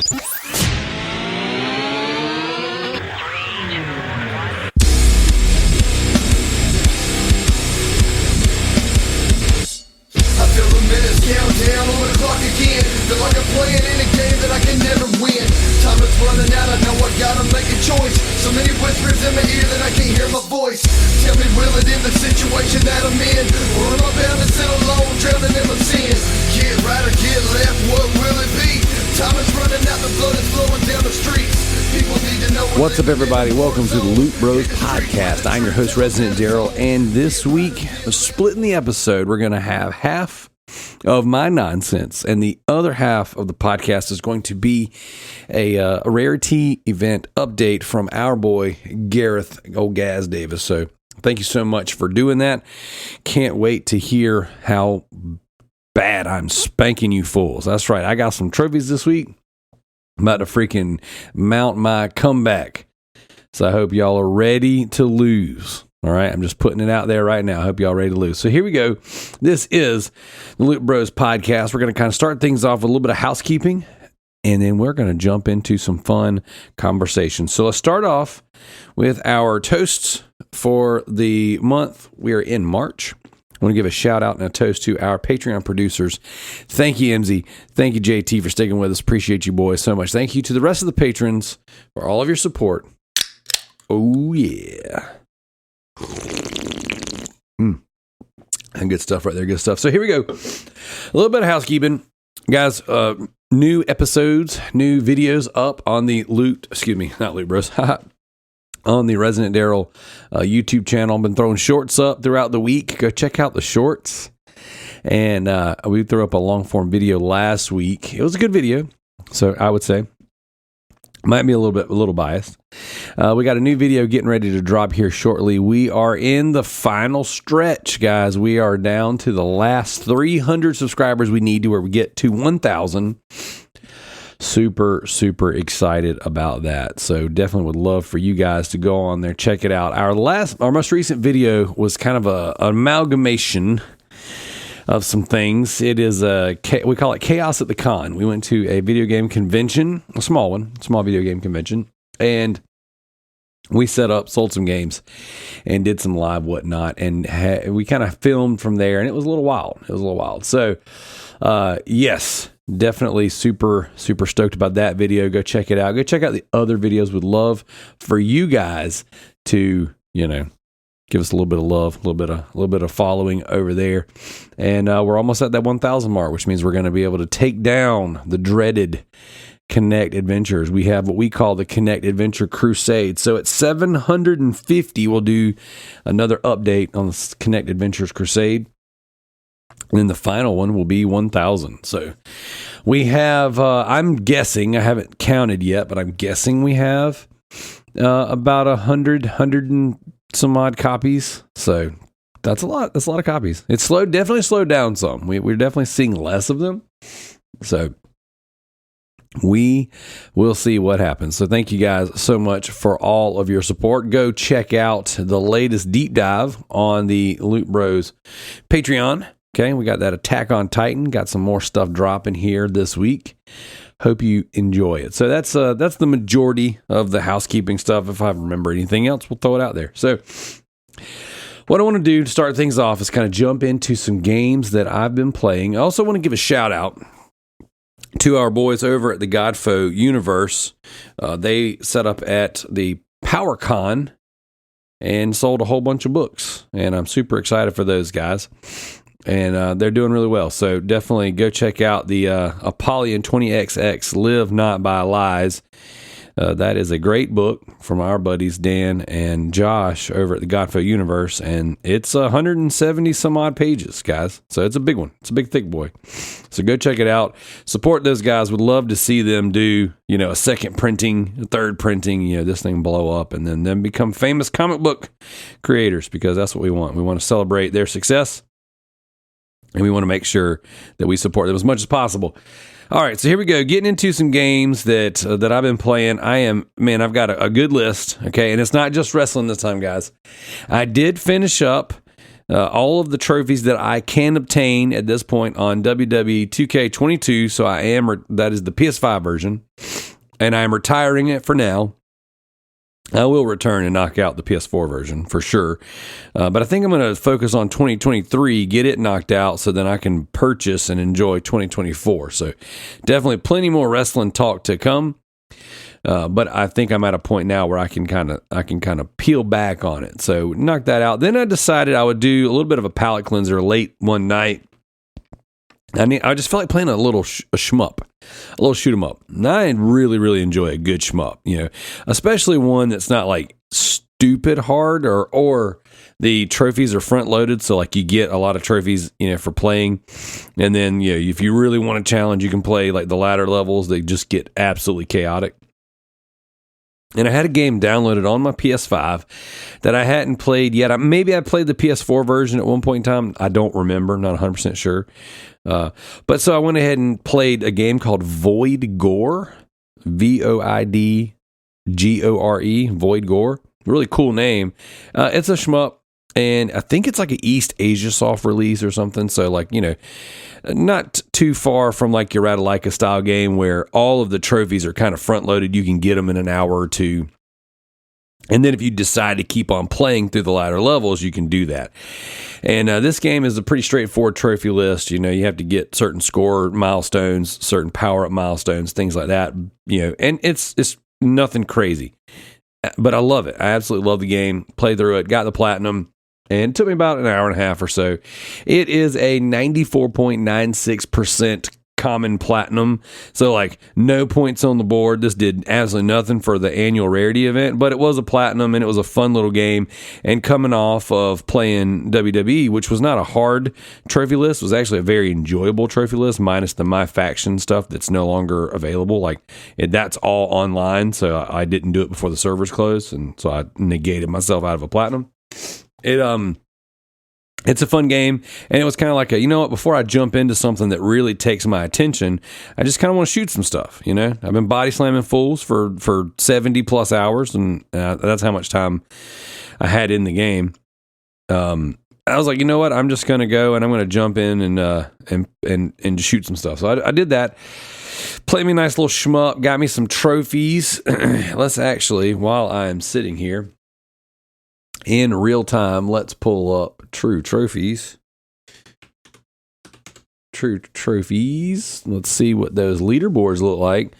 Countdown on the clock again. Feel like I'm playing in a game that I can never win. Time is running out, I know I gotta make a choice. So many whispers in my ear that I can't hear my voice. Tell me, will it end the situation that I'm in? Or am I bound to sit alone, drowning in my sin? Get right or get left, what will it be? Time is running out, the blood is flowing down the streets. People need to know. What's up, everybody? Welcome to the Loot Bros Podcast. I'm your host, Resident Daryl, and this week, splitting the episode, we're going to have half of my nonsense, and the other half of the podcast is going to be a rarity event update from our boy Gareth, old Gaz Davis. So thank you so much for doing that. Can't wait to hear how bad I'm spanking you fools. That's right, I got some trophies this week. I'm about to freaking mount my comeback, so I hope y'all are ready to lose. All right, I'm just putting it out there right now. I hope y'all ready to lose. So here we go. This is the Loot Bros Podcast. We're going to kind of start things off with a little bit of housekeeping, and then we're going to jump into some fun conversations. So let's start off with our toasts for the month. We are in March. I want to give a shout out and a toast to our Patreon producers. Thank you, MZ. Thank you, JT, for sticking with us. Appreciate you boys so much. Thank you to the rest of the patrons for all of your support. Oh, yeah. Good stuff right there. Good stuff. So here we go. A little bit of housekeeping. Guys, new episodes, new videos up on the not Loot Bros, on the Resident Daryl YouTube channel. I've been throwing shorts up throughout the week. Go check out the shorts. And we threw up a long form video last week. It was a good video. So I would say might be a little biased. We got a new video getting ready to drop here shortly. We are in the final stretch, guys. We are down to the last 300 subscribers we need to where we get to 1,000. Super, super excited about that. So definitely would love for you guys to go on there, check it out. Our most recent video was kind of an amalgamation of some things. It is we call it Chaos at the Con. We went to a video game convention, a small video game convention, and we set up, sold some games, and did some live whatnot, and we kind of filmed from there, and it was a little wild. So, yes, definitely super, super stoked about that video. Go check it out. Go check out the other videos. Would love for you guys to, give us a little bit of love, a little bit of following over there. And we're almost at that 1,000 mark, which means we're going to be able to take down the dreaded Connect Adventures. We have what we call the Connect Adventure Crusade. So at 750, we'll do another update on the Connect Adventures Crusade. And then the final one will be 1,000. So we have, I'm guessing, I haven't counted yet, but I'm guessing we have about 100 and some odd copies. So that's a lot. That's a lot of copies. It's definitely slowed down some. We're definitely seeing less of them. So we will see what happens. So thank you guys so much for all of your support. Go check out the latest deep dive on the Loot Bros Patreon. Okay, we got that Attack on Titan. Got some more stuff dropping here this week. Hope you enjoy it. So that's the majority of the housekeeping stuff. If I remember anything else, we'll throw it out there. So what I want to do to start things off is kind of jump into some games that I've been playing. I also want to give a shout out to our boys over at the Godfo Universe. They set up at the PowerCon and sold a whole bunch of books. And I'm super excited for those guys. And they're doing really well. So definitely go check out the Apollyon 20XX Live Not by Lies. That is a great book from our buddies Dan and Josh over at the Godfo Universe. And it's 170 some odd pages, guys. So it's a big one. It's a big, thick boy. So go check it out. Support those guys. Would love to see them do, a second printing, a third printing, this thing blow up and then them become famous comic book creators, because that's what we want. We want to celebrate their success. And we want to make sure that we support them as much as possible. All right, so here we go. Getting into some games that I've been playing. I've got a good list, okay? And it's not just wrestling this time, guys. I did finish up all of the trophies that I can obtain at this point on WWE 2K22. So that is the PS5 version. and I'm retiring it for now. I will return and knock out the PS4 version for sure. But I think I'm going to focus on 2023, get it knocked out so then I can purchase and enjoy 2024. So definitely plenty more wrestling talk to come. But I think I'm at a point now where I can kind of peel back on it. So knock that out. Then I decided I would do a little bit of a palate cleanser late one night. I just felt like playing a little shmup, a little shoot 'em up. And I really enjoy a good shmup, especially one that's not like stupid hard or the trophies are front loaded. So like you get a lot of trophies, for playing. And then, if you really want to challenge, you can play like the ladder levels. They just get absolutely chaotic. And I had a game downloaded on my PS5 that I hadn't played yet. Maybe I played the PS4 version at one point in time. I don't remember, not 100% sure. But so I went ahead and played a game called Void Gore, Voidgore, Void Gore. Really cool name. It's a shmup, and I think it's like an East Asia soft release or something. So like, not too far from like your Ratalaika style game where all of the trophies are kind of front loaded. You can get them in an hour or two. And then if you decide to keep on playing through the latter levels, you can do that. And this game is a pretty straightforward trophy list. You have to get certain score milestones, certain power-up milestones, things like that. And it's nothing crazy. But I love it. I absolutely love the game. Played through it, got the platinum, and it took me about an hour and a half or so. It is a 94.96% common platinum, so like no points on the board. This did absolutely nothing for the annual rarity event, but it was a platinum and it was a fun little game. And coming off of playing WWE, which was not a hard trophy list, was actually a very enjoyable trophy list, minus the My Faction stuff that's no longer available. That's all online, so I didn't do it before the servers closed, and so I negated myself out of a platinum. It's a fun game, and it was kind of like before I jump into something that really takes my attention, I just kind of want to shoot some stuff, I've been body slamming fools for 70 plus hours, and that's how much time I had in the game. I was like, you know what, I'm just going to go, and I'm going to jump in and shoot some stuff. So I did that. Played me a nice little shmup, got me some trophies. Let's actually, while I'm sitting here, in real time, let's pull up True Trophies. Let's see what those leaderboards look like.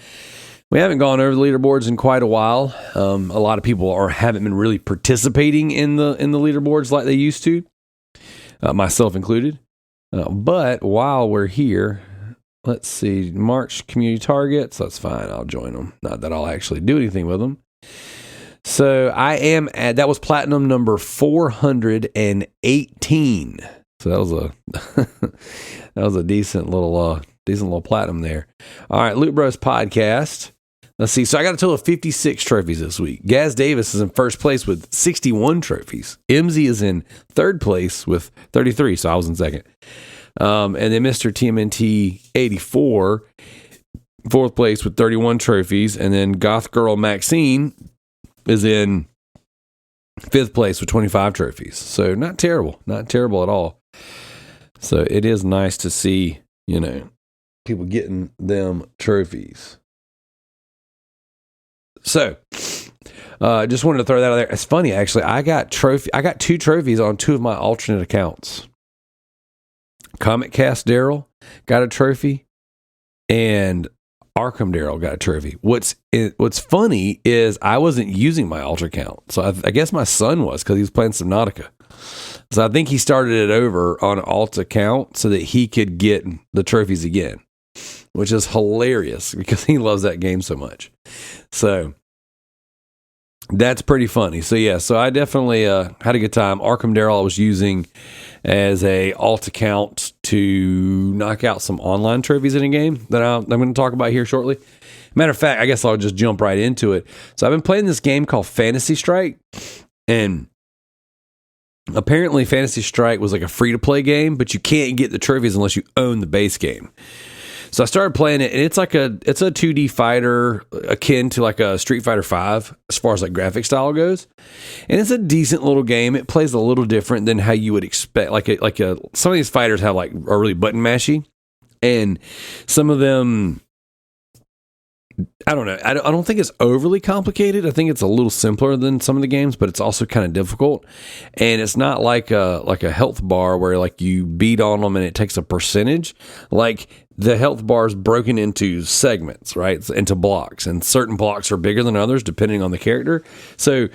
We haven't gone over the leaderboards in quite a while. A lot of people haven't been really participating in the leaderboards like they used to, myself included. But while we're here, let's see, March community targets. That's fine. I'll join them. Not that I'll actually do anything with them. So I am that was platinum number 418. So that was a decent little platinum there. All right, Loot Bros podcast. Let's see. So I got a total of 56 trophies this week. Gaz Davis is in first place with 61 trophies. MZ is in third place with 33. So I was in second. And then Mr. TMNT 84, fourth place with 31 trophies. And then Goth Girl Maxine is in fifth place with 25 trophies. So not terrible at all. So it is nice to see, people getting them trophies. So just wanted to throw that out there. It's funny, actually. I got 2 trophies on 2 of my alternate accounts. Comic Cast Daryl got a trophy, and Arkham Daryl got a trophy. What's funny is I wasn't using my alter account. So I guess my son was, because he was playing Subnautica. So I think he started it over on an alt account so that he could get the trophies again, which is hilarious because he loves that game so much. So that's pretty funny. So yeah, so I definitely had a good time. Arkham Daryl I was using as a alt account to knock out some online trophies in a game that I'm going to talk about here shortly. Matter of fact, I guess I'll just jump right into it. So I've been playing this game called Fantasy Strike, and apparently Fantasy Strike was like a free-to-play game, but you can't get the trophies unless you own the base game. So I started playing it, and it's a 2D fighter akin to like a Street Fighter V as far as like graphic style goes. And it's a decent little game. It plays a little different than how you would expect. Some of these fighters have are really button mashy, and some of them I don't know. I don't think it's overly complicated. I think it's a little simpler than some of the games, but it's also kind of difficult. And it's not like a health bar where like you beat on them and it takes a percentage. Like the health bar is broken into segments, right? Into blocks, and certain blocks are bigger than others depending on the character. So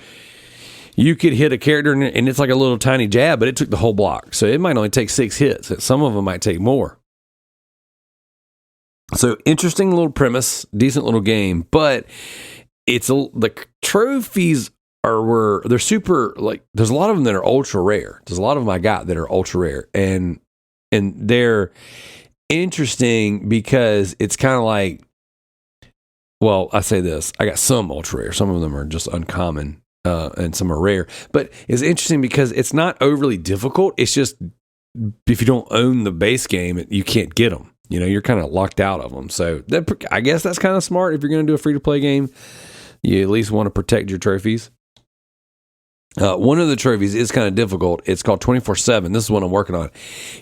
you could hit a character and it's like a little tiny jab, but it took the whole block. So it might only take 6 hits. Some of them might take more. So interesting little premise, decent little game, but the trophies they're super, like, there's a lot of them that are ultra rare. There's a lot of them I got that are ultra rare, and they're interesting because it's kind of like, well, I say this, I got some ultra rare. Some of them are just uncommon, and some are rare, but it's interesting because it's not overly difficult. It's just, if you don't own the base game, you can't get them. You know, you're kind of locked out of them. So I guess that's kind of smart. If you're going to do a free-to-play game, you at least want to protect your trophies. One of the trophies is kind of difficult. It's called 24/7. This is what I'm working on.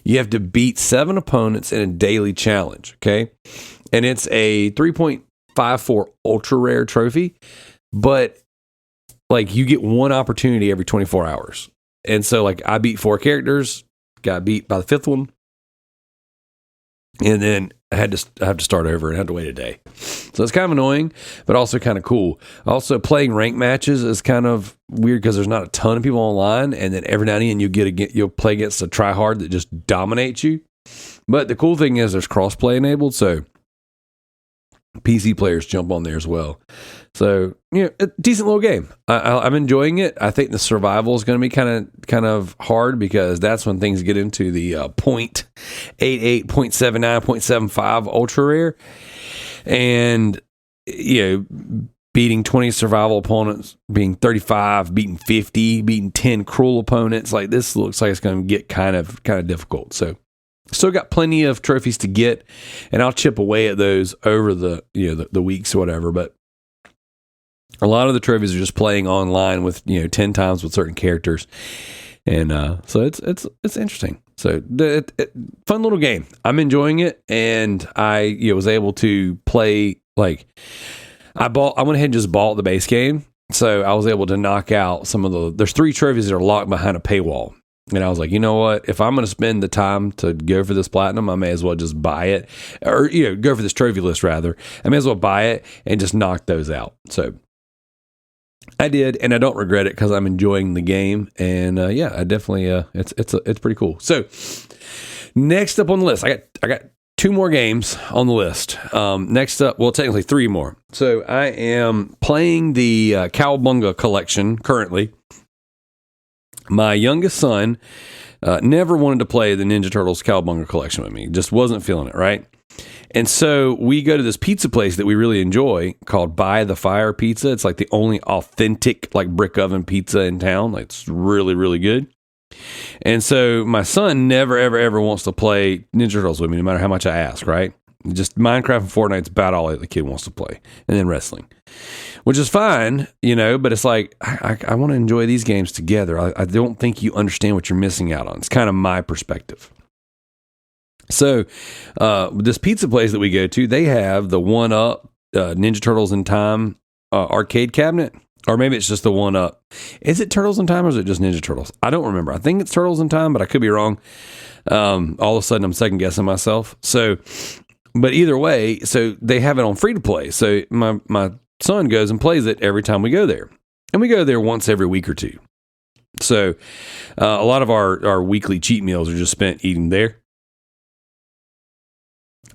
You have to beat 7 opponents in a daily challenge, okay? And it's a 3.54 ultra rare trophy, but like you get one opportunity every 24 hours. And so like I beat 4 characters, got beat by the 5th one. And then I have to start over and had to wait a day. So it's kind of annoying, but also kind of cool. Also, playing rank matches is kind of weird because there's not a ton of people online, and then every now and then you'll play against a tryhard that just dominates you. But the cool thing is there's crossplay enabled, so PC players jump on there as well. So, you know, a decent little game. I'm enjoying it. I think the survival is going to be kind of hard because that's when things get into the 0.88, 0.79, 0.75 ultra rare. And, you know, beating 20 survival opponents, beating 35, beating 50, beating 10 cruel opponents. Like, this looks like it's going to get kind of difficult. So, still got plenty of trophies to get, and I'll chip away at those over the weeks or whatever. But a lot of the trophies are just playing online with 10 times with certain characters, and so it's interesting. So fun little game. I'm enjoying it, and I was able to play like I went ahead and just bought the base game, so I was able to knock out some of there's 3 trophies that are locked behind a paywall. And I was like, you know what? If I'm going to spend the time to go for this platinum, I may as well just buy it, or go for this trophy list rather. I may as well buy it and just knock those out. So I did, and I don't regret it because I'm enjoying the game. And I definitely it's pretty cool. So next up on the list, I got 2 more games on the list. Next up, well, technically 3 more. So I am playing the Cowabunga collection currently. My youngest son never wanted to play the Ninja Turtles Cowabunga collection with me. Just wasn't feeling it, right? And so we go to this pizza place that we really enjoy called By the Fire Pizza. It's like the only authentic like brick oven pizza in town. Like, it's really, really good. And so my son never, ever, ever wants to play Ninja Turtles with me, no matter how much I ask, right? Just Minecraft and Fortnite's about all the kid wants to play. And then wrestling, which is fine, but it's like, I want to enjoy these games together. I don't think you understand what you're missing out on. It's kind of my perspective. So this pizza place that we go to, they have the 1-up Ninja Turtles in Time arcade cabinet. Or maybe it's just the 1-up. Is it Turtles in Time or is it just Ninja Turtles? I don't remember. I think it's Turtles in Time, but I could be wrong. All of a sudden, I'm second guessing myself. So, but either way, so they have it on free to play. So my son goes and plays it every time we go there. And we go there once every week or 2. So a lot of our weekly cheat meals are just spent eating there.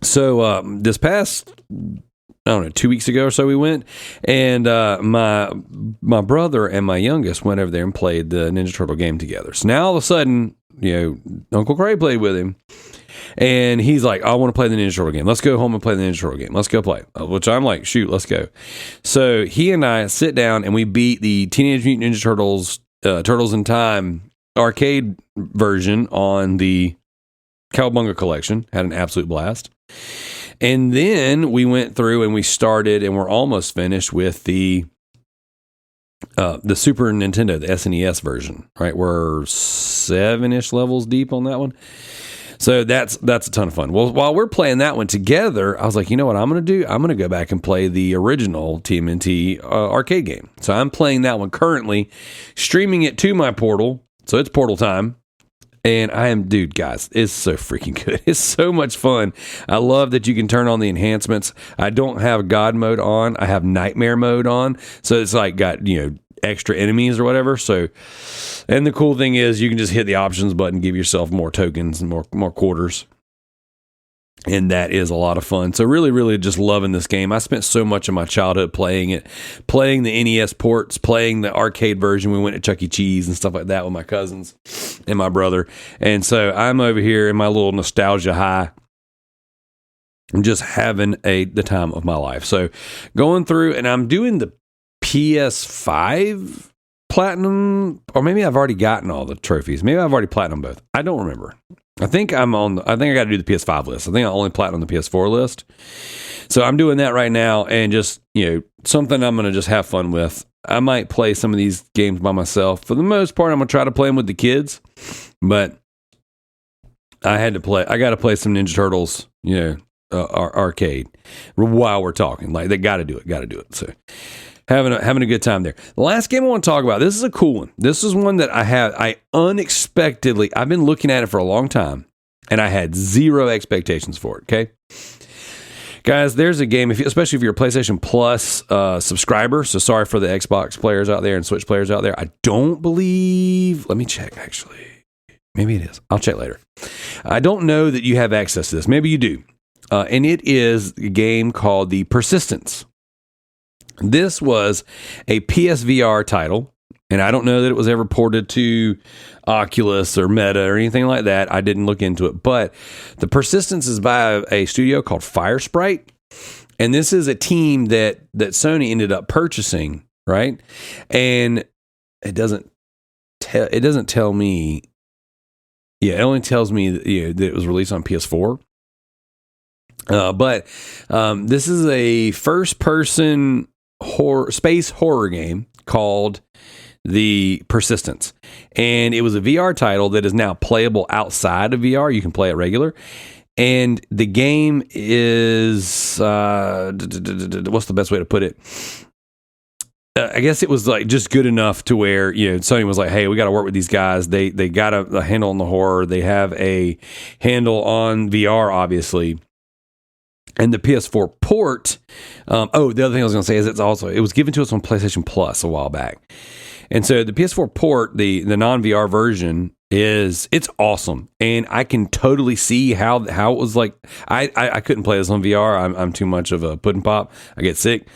So this past, I don't know, 2 weeks ago or so we went, and my brother and my youngest went over there and played the Ninja Turtle game together. So now all of a sudden, Uncle Craig played with him, and he's like, I want to play the Ninja Turtle game. Let's go home and play the Ninja Turtle game. Let's go play. Which I'm like, shoot, let's go. So he and I sit down and we beat the Teenage Mutant Ninja Turtles, Turtles in Time arcade version on the Cowabunga collection. Had an absolute blast. And then we went through and we started and we're almost finished with the Super Nintendo, the SNES version, right? We're 7-ish levels deep on that one. So that's a ton of fun. Well, while we're playing that one together, I was like, you know what I'm going to do? I'm going to go back and play the original TMNT arcade game. So I'm playing that one currently, streaming it to my Portal. So it's Portal time. And dude, guys, it's so freaking good. It's so much fun. I love that you can turn on the enhancements. I don't have God mode on. I have Nightmare mode on. So it's like got, extra enemies or whatever. So, and the cool thing is you can just hit the options button, give yourself more tokens and more quarters. And that is a lot of fun. So really, really just loving this game. I spent so much of my childhood playing it, playing the NES ports, playing the arcade version. We went to Chuck E. Cheese and stuff like that with my cousins and my brother. And so I'm over here in my little nostalgia high. I'm just having the time of my life. So going through, and I'm doing the PS5 platinum, or maybe I've already gotten all the trophies. Maybe I've already platinum both. I don't remember. I think I got to do the PS5 list. I think I only platinum the PS4 list. So I'm doing that right now, and just, something I'm going to just have fun with. I might play some of these games by myself. For the most part, I'm going to try to play them with the kids, but I got to play some Ninja Turtles, arcade while we're talking. Like, they got to do it. So having a good time there. The last game I want to talk about, this is a cool one. This is one that I've been looking at it for a long time, and I had zero expectations for it, okay? Guys, there's a game, especially if you're a PlayStation Plus subscriber, so sorry for the Xbox players out there and Switch players out there. I don't believe, let me check actually. Maybe it is. I'll check later. I don't know that you have access to this. Maybe you do. And it is a game called The Persistence. This was a PSVR title, and I don't know that it was ever ported to Oculus or Meta or anything like that. I didn't look into it, but The Persistence is by a studio called Firesprite, and this is a team that Sony ended up purchasing, right? And it doesn't tell me. Yeah, it only tells me that it was released on PS4. But this is a first-person space horror game called The Persistence, and it was a VR title that is now playable outside of VR. You can play it regular, and the game is what's the best way to put it? I guess it was like just good enough to where Sony was like, hey, we got to work with these guys. They got a handle on the horror. They have a handle on VR, obviously. And the PS4 port, the other thing I was going to say is it was given to us on PlayStation Plus a while back. And so the PS4 port, the non-VR version, it's awesome. And I can totally see how it was like. I couldn't play this on VR. I'm too much of a pudding pop. I get sick.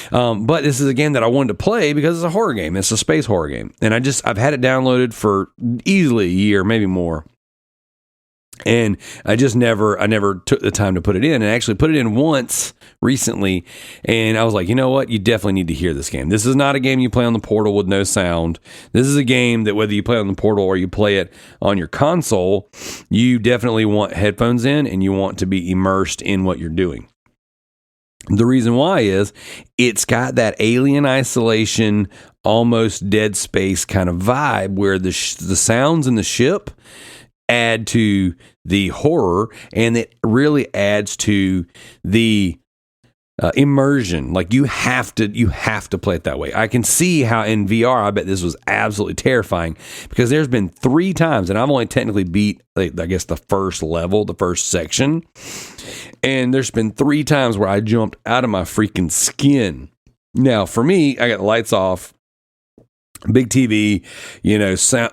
But this is a game that I wanted to play because it's a horror game. It's a space horror game. And I've had it downloaded for easily a year, maybe more. And I never took the time to put it in, and I actually put it in once recently. And I was like, you know what? You definitely need to hear this game. This is not a game you play on the Portal with no sound. This is a game that whether you play on the Portal or you play it on your console, you definitely want headphones in and you want to be immersed in what you're doing. The reason why is it's got that Alien Isolation, almost Dead Space kind of vibe where the sounds in the ship add to the horror, and it really adds to the immersion. Like you have to play it that way. I can see how in VR, I bet this was absolutely terrifying because there's been 3 times, and I've only technically beat, I guess, the first level, the first section, and there's been 3 times where I jumped out of my freaking skin. Now, for me, I got the lights off, big TV,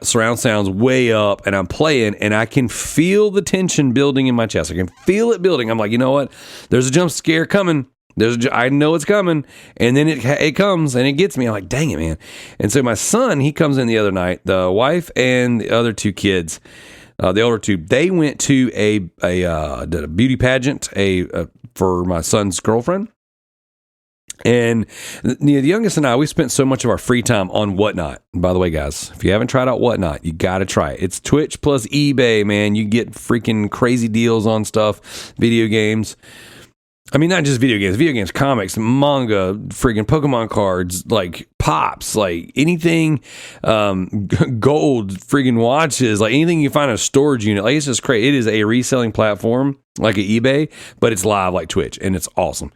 surround sounds way up, and I'm playing, and I can feel the tension building in my chest. I can feel it building. I'm like, you know what? There's a jump scare coming. I know it's coming, and then it comes, and it gets me. I'm like, dang it, man. And so my son, he comes in the other night. The wife and the other 2 kids, the older 2, they went to a beauty pageant for my son's girlfriend. And the youngest and I, we spent so much of our free time on Whatnot. And by the way, guys, if you haven't tried out Whatnot, you got to try it. It's Twitch plus eBay, man. You get freaking crazy deals on stuff, video games. I mean, not just video games, comics, manga, friggin' Pokemon cards, like pops, like anything, gold, friggin' watches, like anything you find in a storage unit. Like, it's just crazy. It is a reselling platform like an eBay, but it's live like Twitch, and it's awesome.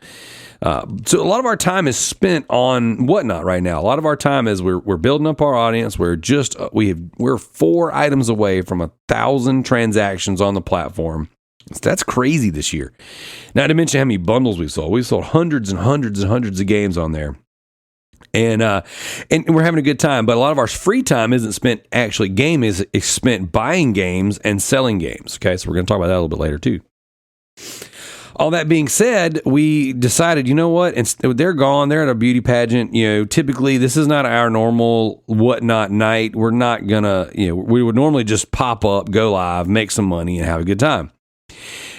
So a lot of our time is spent on Whatnot right now. A lot of our time is we're building up our audience. We're 4 items away from 1,000 transactions on the platform. So that's crazy this year. Not to mention how many bundles we've sold. We've sold hundreds and hundreds and hundreds of games on there. And we're having a good time. But a lot of our free time isn't spent actually gaming. It's spent buying games and selling games. Okay, so we're going to talk about that a little bit later too. All that being said, we decided, you know what? They're gone. They're at a beauty pageant. You know, typically this is not our normal Whatnot night. We're not going to, we would normally just pop up, go live, make some money, and have a good time.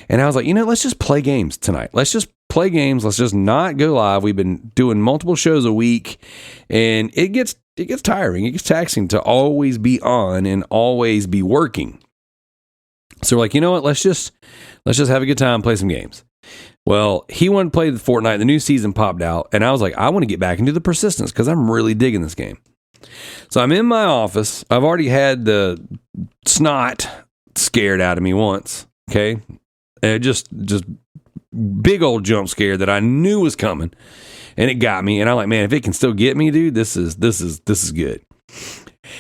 And I was like, let's just play games tonight. Let's just play games. Let's just not go live. We've been doing multiple shows a week, and it gets tiring. It gets taxing to always be on and always be working. So we're like, you know what? Let's just have a good time, play some games. Well, he wanted to play the Fortnite. The new season popped out, and I was like, I want to get back into the persistence because I'm really digging this game. So I'm in my office. I've already had the snot scared out of me once. Okay, just big old jump scare that I knew was coming, and it got me. And I'm like, man, if it can still get me, dude, this is good.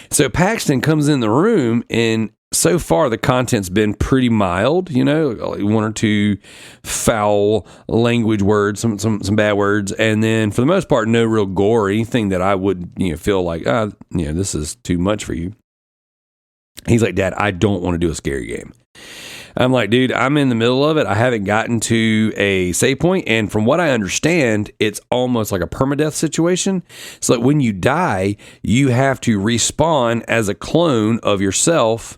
So Paxton comes in the room, and so far the content's been pretty mild. Like 1 or 2 foul language words, some bad words, and then for the most part, no real gore or anything that I would feel like this is too much for you. He's like, Dad, I don't want to do a scary game. I'm like, dude, I'm in the middle of it. I haven't gotten to a save point, and from what I understand, it's almost like a permadeath situation. So like when you die, you have to respawn as a clone of yourself,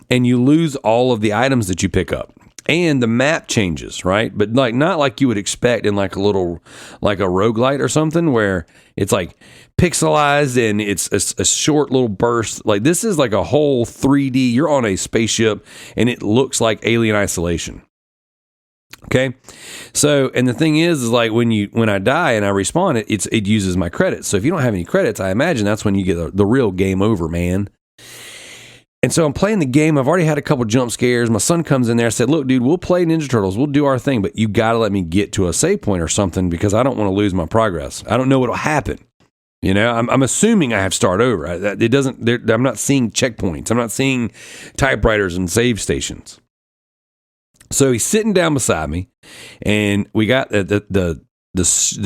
and you lose all of the items that you pick up. And the map changes, right? But like not like you would expect in like a roguelite or something where it's like pixelized and it's a short little burst. Like this is like a whole 3D. You're on a spaceship and it looks like Alien Isolation. Okay. So, and the thing is like when I die and I respawn, it uses my credits. So if you don't have any credits, I imagine that's when you get the real game over, man. And so I'm playing the game. I've already had a couple jump scares. My son comes in there. I said, look, dude, we'll play Ninja Turtles. We'll do our thing, but you got to let me get to a save point or something because I don't want to lose my progress. I don't know what'll happen. I'm assuming I have to start over. I'm not seeing checkpoints. I'm not seeing typewriters and save stations. So he's sitting down beside me, and we got the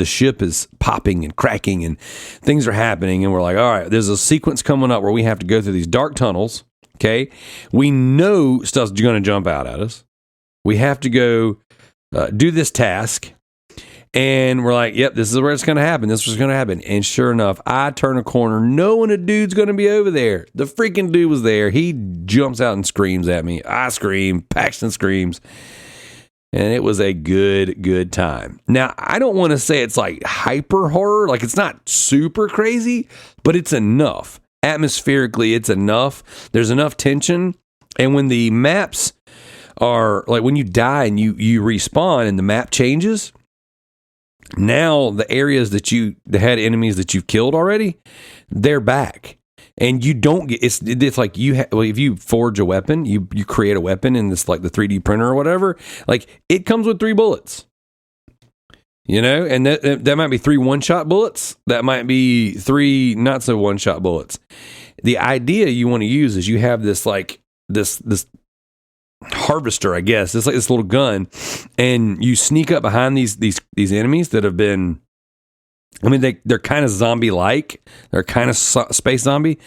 ship is popping and cracking, and things are happening, and we're like, all right, there's a sequence coming up where we have to go through these dark tunnels. Okay, we know stuff's going to jump out at us. We have to go do this task, and we're like, yep, this is where it's going to happen. This is going to happen. And sure enough, I turn a corner knowing a dude's going to be over there. The freaking dude was there. He jumps out and screams at me. I scream. Paxton screams. And it was a good time. Now, I don't want to say it's like hyper horror. Like it's not super crazy, but it's enough. Atmospherically, it's enough. There's enough tension. And when the maps are like when you die and you respawn and the map changes, now the areas that had enemies that you've killed already, they're back. And you don't get it's like if you forge a weapon, you create a weapon in this like the 3D printer or whatever, like it comes with 3 bullets. And that might be 3 one-shot bullets. That might be 3 not so one-shot bullets. The idea you want to use is you have this like this harvester, I guess. It's like this little gun, and you sneak up behind these enemies that have been. I mean, they're kind of zombie-like. They're kind of space zombie.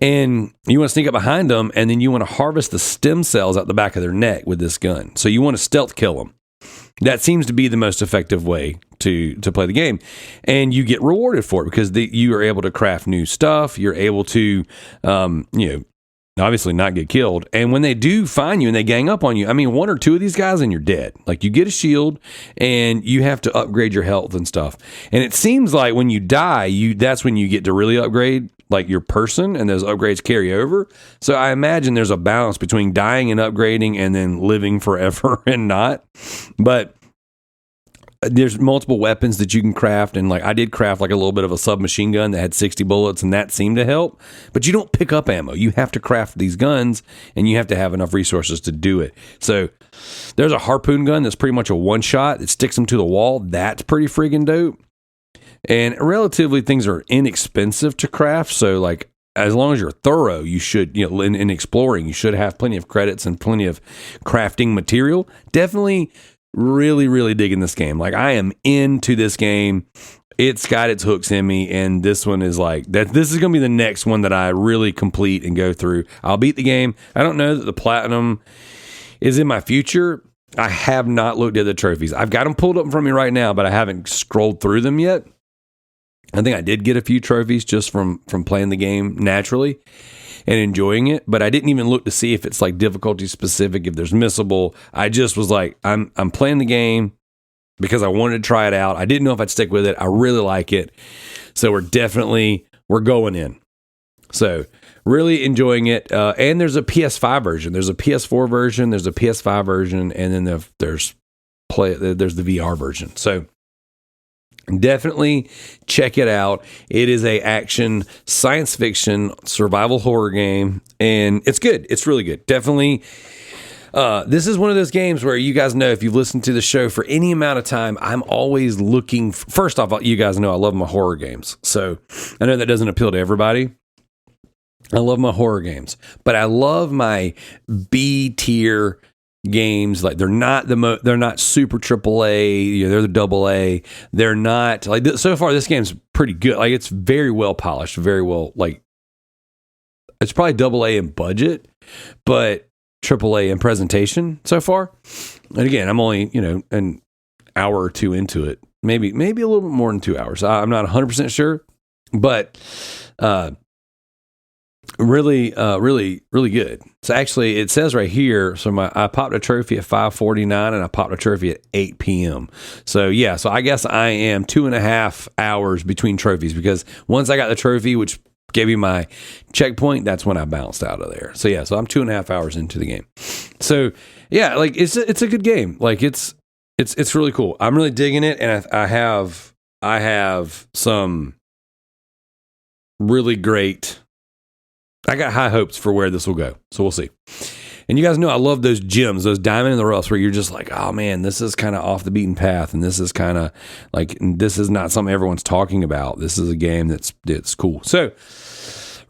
And you want to sneak up behind them, and then you want to harvest the stem cells out the back of their neck with this gun. So you want to stealth kill them. That seems to be the most effective way to play the game. And you get rewarded for it because you are able to craft new stuff. You're able to, obviously not get killed. And when they do find you and they gang up on you, I mean, 1 or 2 of these guys and you're dead. Like you get a shield and you have to upgrade your health and stuff. And it seems like when you die, that's when you get to really upgrade like your person, and those upgrades carry over. So I imagine there's a balance between dying and upgrading and then living forever and not. But there's multiple weapons that you can craft, and like I did craft like a little bit of a submachine gun that had 60 bullets, and that seemed to help. But you don't pick up ammo. You have to craft these guns, and you have to have enough resources to do it. So there's a harpoon gun that's pretty much a one shot that sticks them to the wall. That's pretty friggin' dope. And relatively things are inexpensive to craft. So like as long as you're thorough, you should, in exploring, you should have plenty of credits and plenty of crafting material. Definitely really, really digging this game. Like I am into this game. It's got its hooks in me, and this one is like that. This is going to be the next one that I really complete and go through. I'll beat the game. I don't know that the platinum is in my future. I have not looked at the trophies. I've got them pulled up in front of me right now, but I haven't scrolled through them yet. I think I did get a few trophies just from playing the game naturally and enjoying it, but I didn't even look to see if it's like difficulty specific, if there's missable. I just was like, I'm playing the game because I wanted to try it out. I didn't know if I'd stick with it. I really like it. So we're going in. So really enjoying it. And there's a PS5 version. There's a PS4 version. There's a PS5 version. And then there's the VR version. So definitely check it out. It is a action science fiction survival horror game, and it's good. It's really good. Definitely. This is one of those games where you guys know if you've listened to the show for any amount of time, I'm always looking. First off, you guys know I love my horror games. So I know that doesn't appeal to everybody. I love my horror games, but I love my B tier games. Like they're not they're not super AAA. They're the AA. They're not like so far. This game's pretty good. Like it's very well polished, very well. Like it's probably AA in budget, but AAA in presentation so far. And again, I'm only an hour or two into it, maybe a little bit more than 2 hours. I'm not 100% sure, but really good. So actually it says right here, so I popped a trophy at 5:49 and I popped a trophy at 8 p.m. So yeah, so I guess I am 2.5 hours between trophies, because once I got the trophy, which gave me my checkpoint, that's when I bounced out of there. So yeah, so I'm 2.5 hours into the game. So yeah, like it's a good game. Like it's really cool. I'm really digging it, and I have some really great. I got high hopes for where this will go. So we'll see. And you guys know I love those gems, those diamond in the rough, where you're just like, oh man, this is kind of off the beaten path, and this is kind of like, this is not something everyone's talking about. This is a game that's cool. So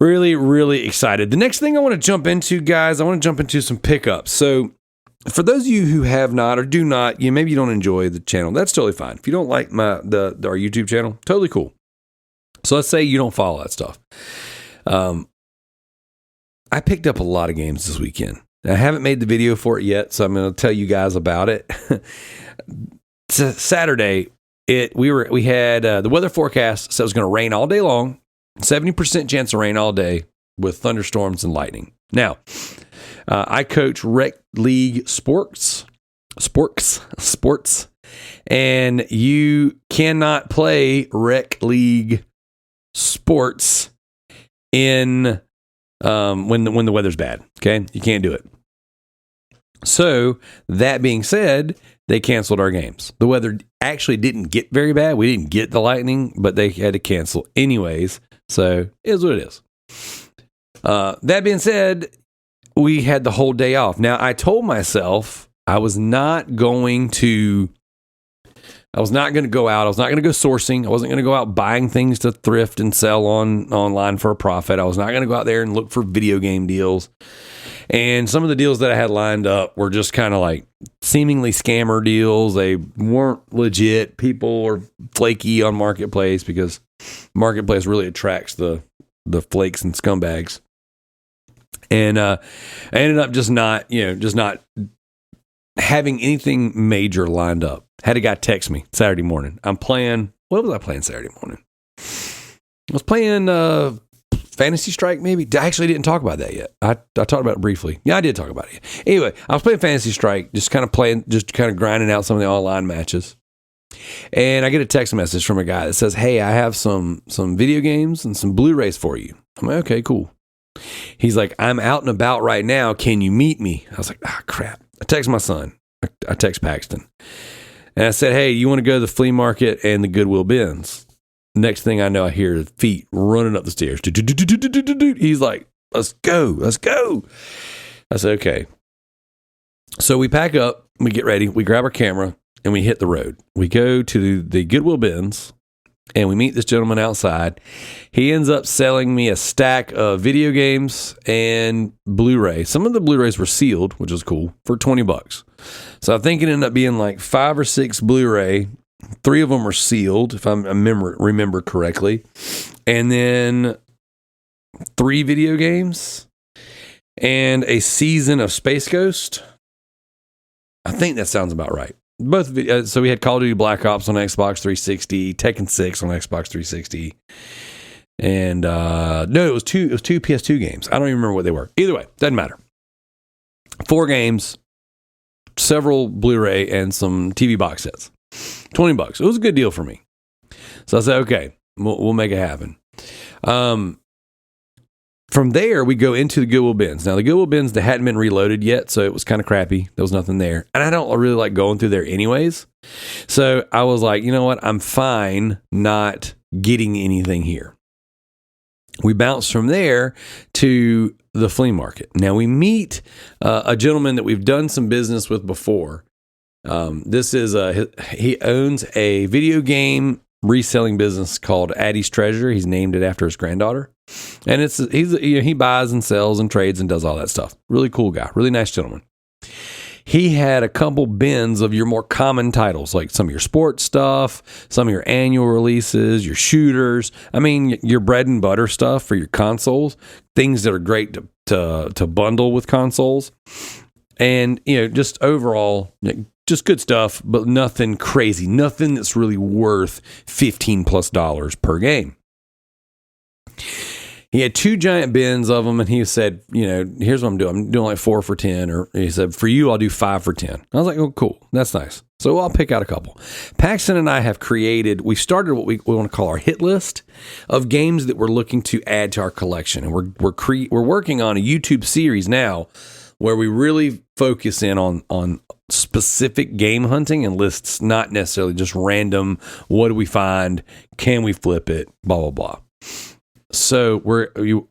really, really excited. The next thing I want to jump into, guys, I want to jump into some pickups. So for those of you who have not or do not, maybe you don't enjoy the channel. That's totally fine. If you don't like our YouTube channel, totally cool. So let's say you don't follow that stuff. I picked up a lot of games this weekend. I haven't made the video for it yet, so I'm going to tell you guys about it. Saturday, we had the weather forecast said it was going to rain all day long, 70% chance of rain all day with thunderstorms and lightning. Now, I coach rec league sports, and you cannot play rec league sports in when the weather's bad. Okay, you can't do it. So that being said, they canceled our games. The weather actually didn't get very bad. We didn't get the lightning, but they had to cancel anyways. So it is what it is. That being said, we had the whole day off. Now I told myself I was not going to go out. I was not going to go sourcing. I wasn't going to go out buying things to thrift and sell online for a profit. I was not going to go out there and look for video game deals. And some of the deals that I had lined up were just kind of like seemingly scammer deals. They weren't legit. People were flaky on Marketplace because Marketplace really attracts the flakes and scumbags. And I ended up just not having anything major lined up. Had a guy text me Saturday morning. What was I playing Saturday morning? I was playing Fantasy Strike, maybe. I actually didn't talk about that yet. I talked about it briefly. Yeah, I did talk about it. Anyway, I was playing Fantasy Strike, just kind of grinding out some of the online matches. And I get a text message from a guy that says, hey, I have some video games and some Blu-rays for you. I'm like, okay, cool. He's like, I'm out and about right now. Can you meet me? I was like, crap. I text my son. I text Paxton. And I said, hey, you want to go to the flea market and the Goodwill bins? Next thing I know, I hear his feet running up the stairs. He's like, let's go. I said, okay. So we pack up, we get ready, we grab our camera, and we hit the road. We go to the Goodwill bins, and we meet this gentleman outside. He ends up selling me a stack of video games and Blu-ray. Some of the Blu-rays were sealed, which was cool, for $20. So I think it ended up being like 5 or 6 Blu-ray. 3 of them were sealed, if I remember correctly. And then 3 video games and a season of Space Ghost. I think that sounds about right. Both. So we had Call of Duty Black Ops on Xbox 360, Tekken 6 on Xbox 360, and no, it was two PS2 games. I don't even remember what they were. Either way, doesn't matter. 4 games, several Blu-ray, and some TV box sets. $20. It was a good deal for me. So I said, okay, we'll make it happen. From there, we go into the Goodwill bins. Now, the Goodwill bins, they hadn't been reloaded yet, so it was kind of crappy. There was nothing there. And I don't really like going through there anyways. So I was like, you know what? I'm fine not getting anything here. We bounce from there to the flea market. Now, we meet a gentleman that we've done some business with before. He owns a video game reselling business called Addie's Treasure. He's named it after his granddaughter. And he buys and sells and trades and does all that stuff. Really cool guy. Really nice gentleman. He had a couple bins of your more common titles, like some of your sports stuff, some of your annual releases, your shooters. I mean, your bread and butter stuff for your consoles, things that are great to bundle with consoles. And, just overall, just good stuff, but nothing crazy, nothing that's really worth $15+ per game. He had 2 giant bins of them, and he said, here's what I'm doing. I'm doing like 4 for 10, or he said, for you, I'll do 5 for 10. I was like, oh, cool. That's nice. So I'll pick out a couple. Paxton and I have we started what we want to call our hit list of games that we're looking to add to our collection. And we're working on a YouTube series now where we really focus in on specific game hunting and lists, not necessarily just random, what do we find, can we flip it, blah, blah, blah. So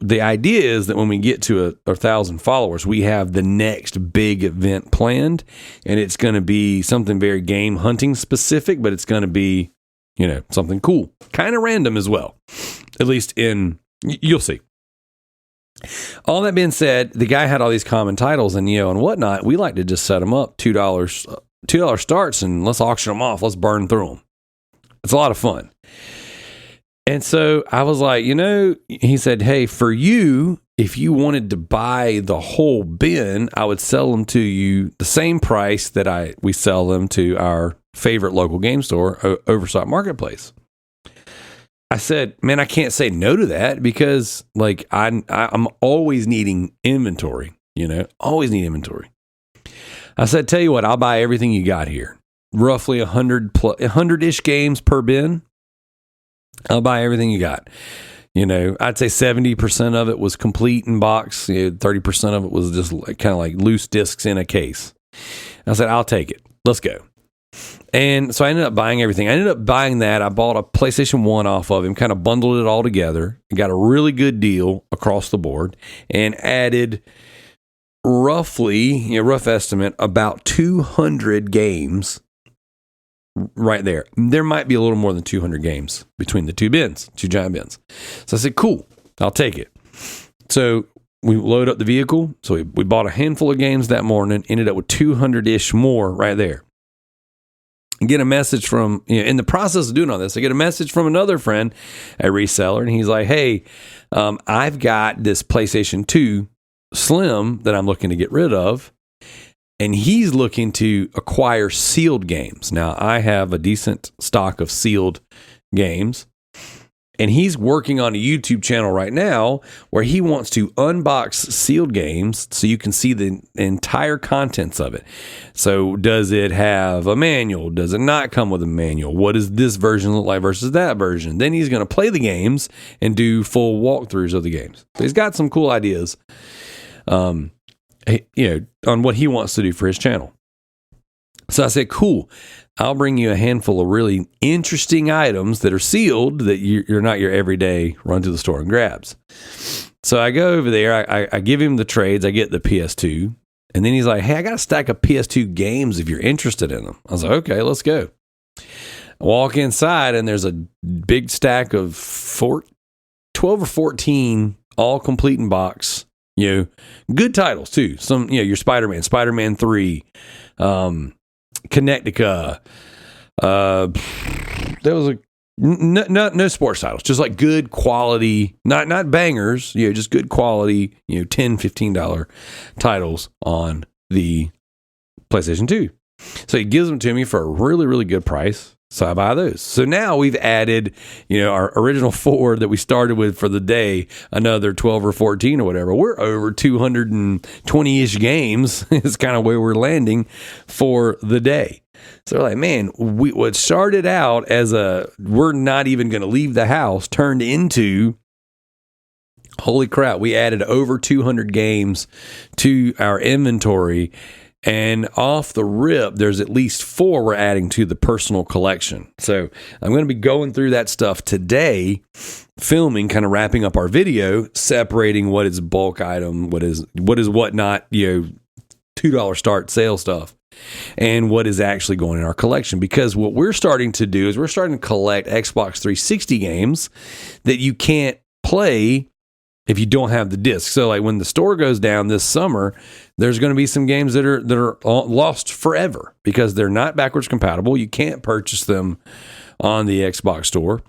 the idea is that when we get to 1,000 followers, we have the next big event planned, and it's going to be something very game hunting specific, but it's going to be, something cool, kind of random as well. At least you'll see. All that being said, the guy had all these common titles and whatnot. We like to just set them up, $2 starts, and let's auction them off. Let's burn through them. It's a lot of fun. And so I was like, he said, hey, for you, if you wanted to buy the whole bin, I would sell them to you the same price that we sell them to our favorite local game store, Oversight Marketplace. I said, man, I can't say no to that because I'm always needing inventory, always need inventory. I said, tell you what, I'll buy everything you got here. Roughly 100-ish games per bin. I'll buy everything you got. I'd say 70% of it was complete in box. 30% of it was just kind of like loose discs in a case. I said, I'll take it. Let's go. And so I ended up buying everything. I ended up buying that. I bought a PlayStation 1 off of him, kind of bundled it all together, and got a really good deal across the board, and added roughly, rough estimate, about 200 games right there. There might be a little more than 200 games between the 2 giant bins. So I said, cool, I'll take it. So we load up the vehicle. So we bought a handful of games that morning, ended up with 200-ish more right there. And get a message from, in the process of doing all this, I get a message from another friend, a reseller, and he's like, hey, I've got this PlayStation 2 Slim that I'm looking to get rid of. And he's looking to acquire sealed games. Now, I have a decent stock of sealed games. And he's working on a YouTube channel right now where he wants to unbox sealed games so you can see the entire contents of it. So does it have a manual? Does it not come with a manual? What does this version look like versus that version? Then he's going to play the games and do full walkthroughs of the games. So he's got some cool ideas. On what he wants to do for his channel. So I said, cool. I'll bring you a handful of really interesting items that are sealed that you're not your everyday run to the store and grabs. So I go over there. I give him the trades. I get the PS2. And then he's like, hey, I got a stack of PS2 games if you're interested in them. I was like, okay, let's go. I walk inside, and there's a big stack of 12 or 14 all complete in box, good titles too. Some, your Spider-Man 3, Connecticut. There was no sports titles, just like good quality, not bangers, just good quality, $10, $15 titles on the PlayStation 2. So he gives them to me for a really, really good price. So I buy those. So now we've added, our original 4 that we started with for the day, another 12 or 14 or whatever. We're over 220-ish games is kind of where we're landing for the day. So we're like, man, what started out as we're not even going to leave the house turned into, holy crap, we added over 200 games to our inventory. And off the rip, there's at least 4 we're adding to the personal collection. So I'm going to be going through that stuff today, filming, kind of wrapping up our video, separating what is bulk item, what is whatnot, $2 start sale stuff, and what is actually going in our collection. Because what we're starting to do is we're starting to collect Xbox 360 games that you can't play if you don't have the disc. So like when the store goes down this summer, there's going to be some games that are lost forever because they're not backwards compatible. You can't purchase them on the Xbox store.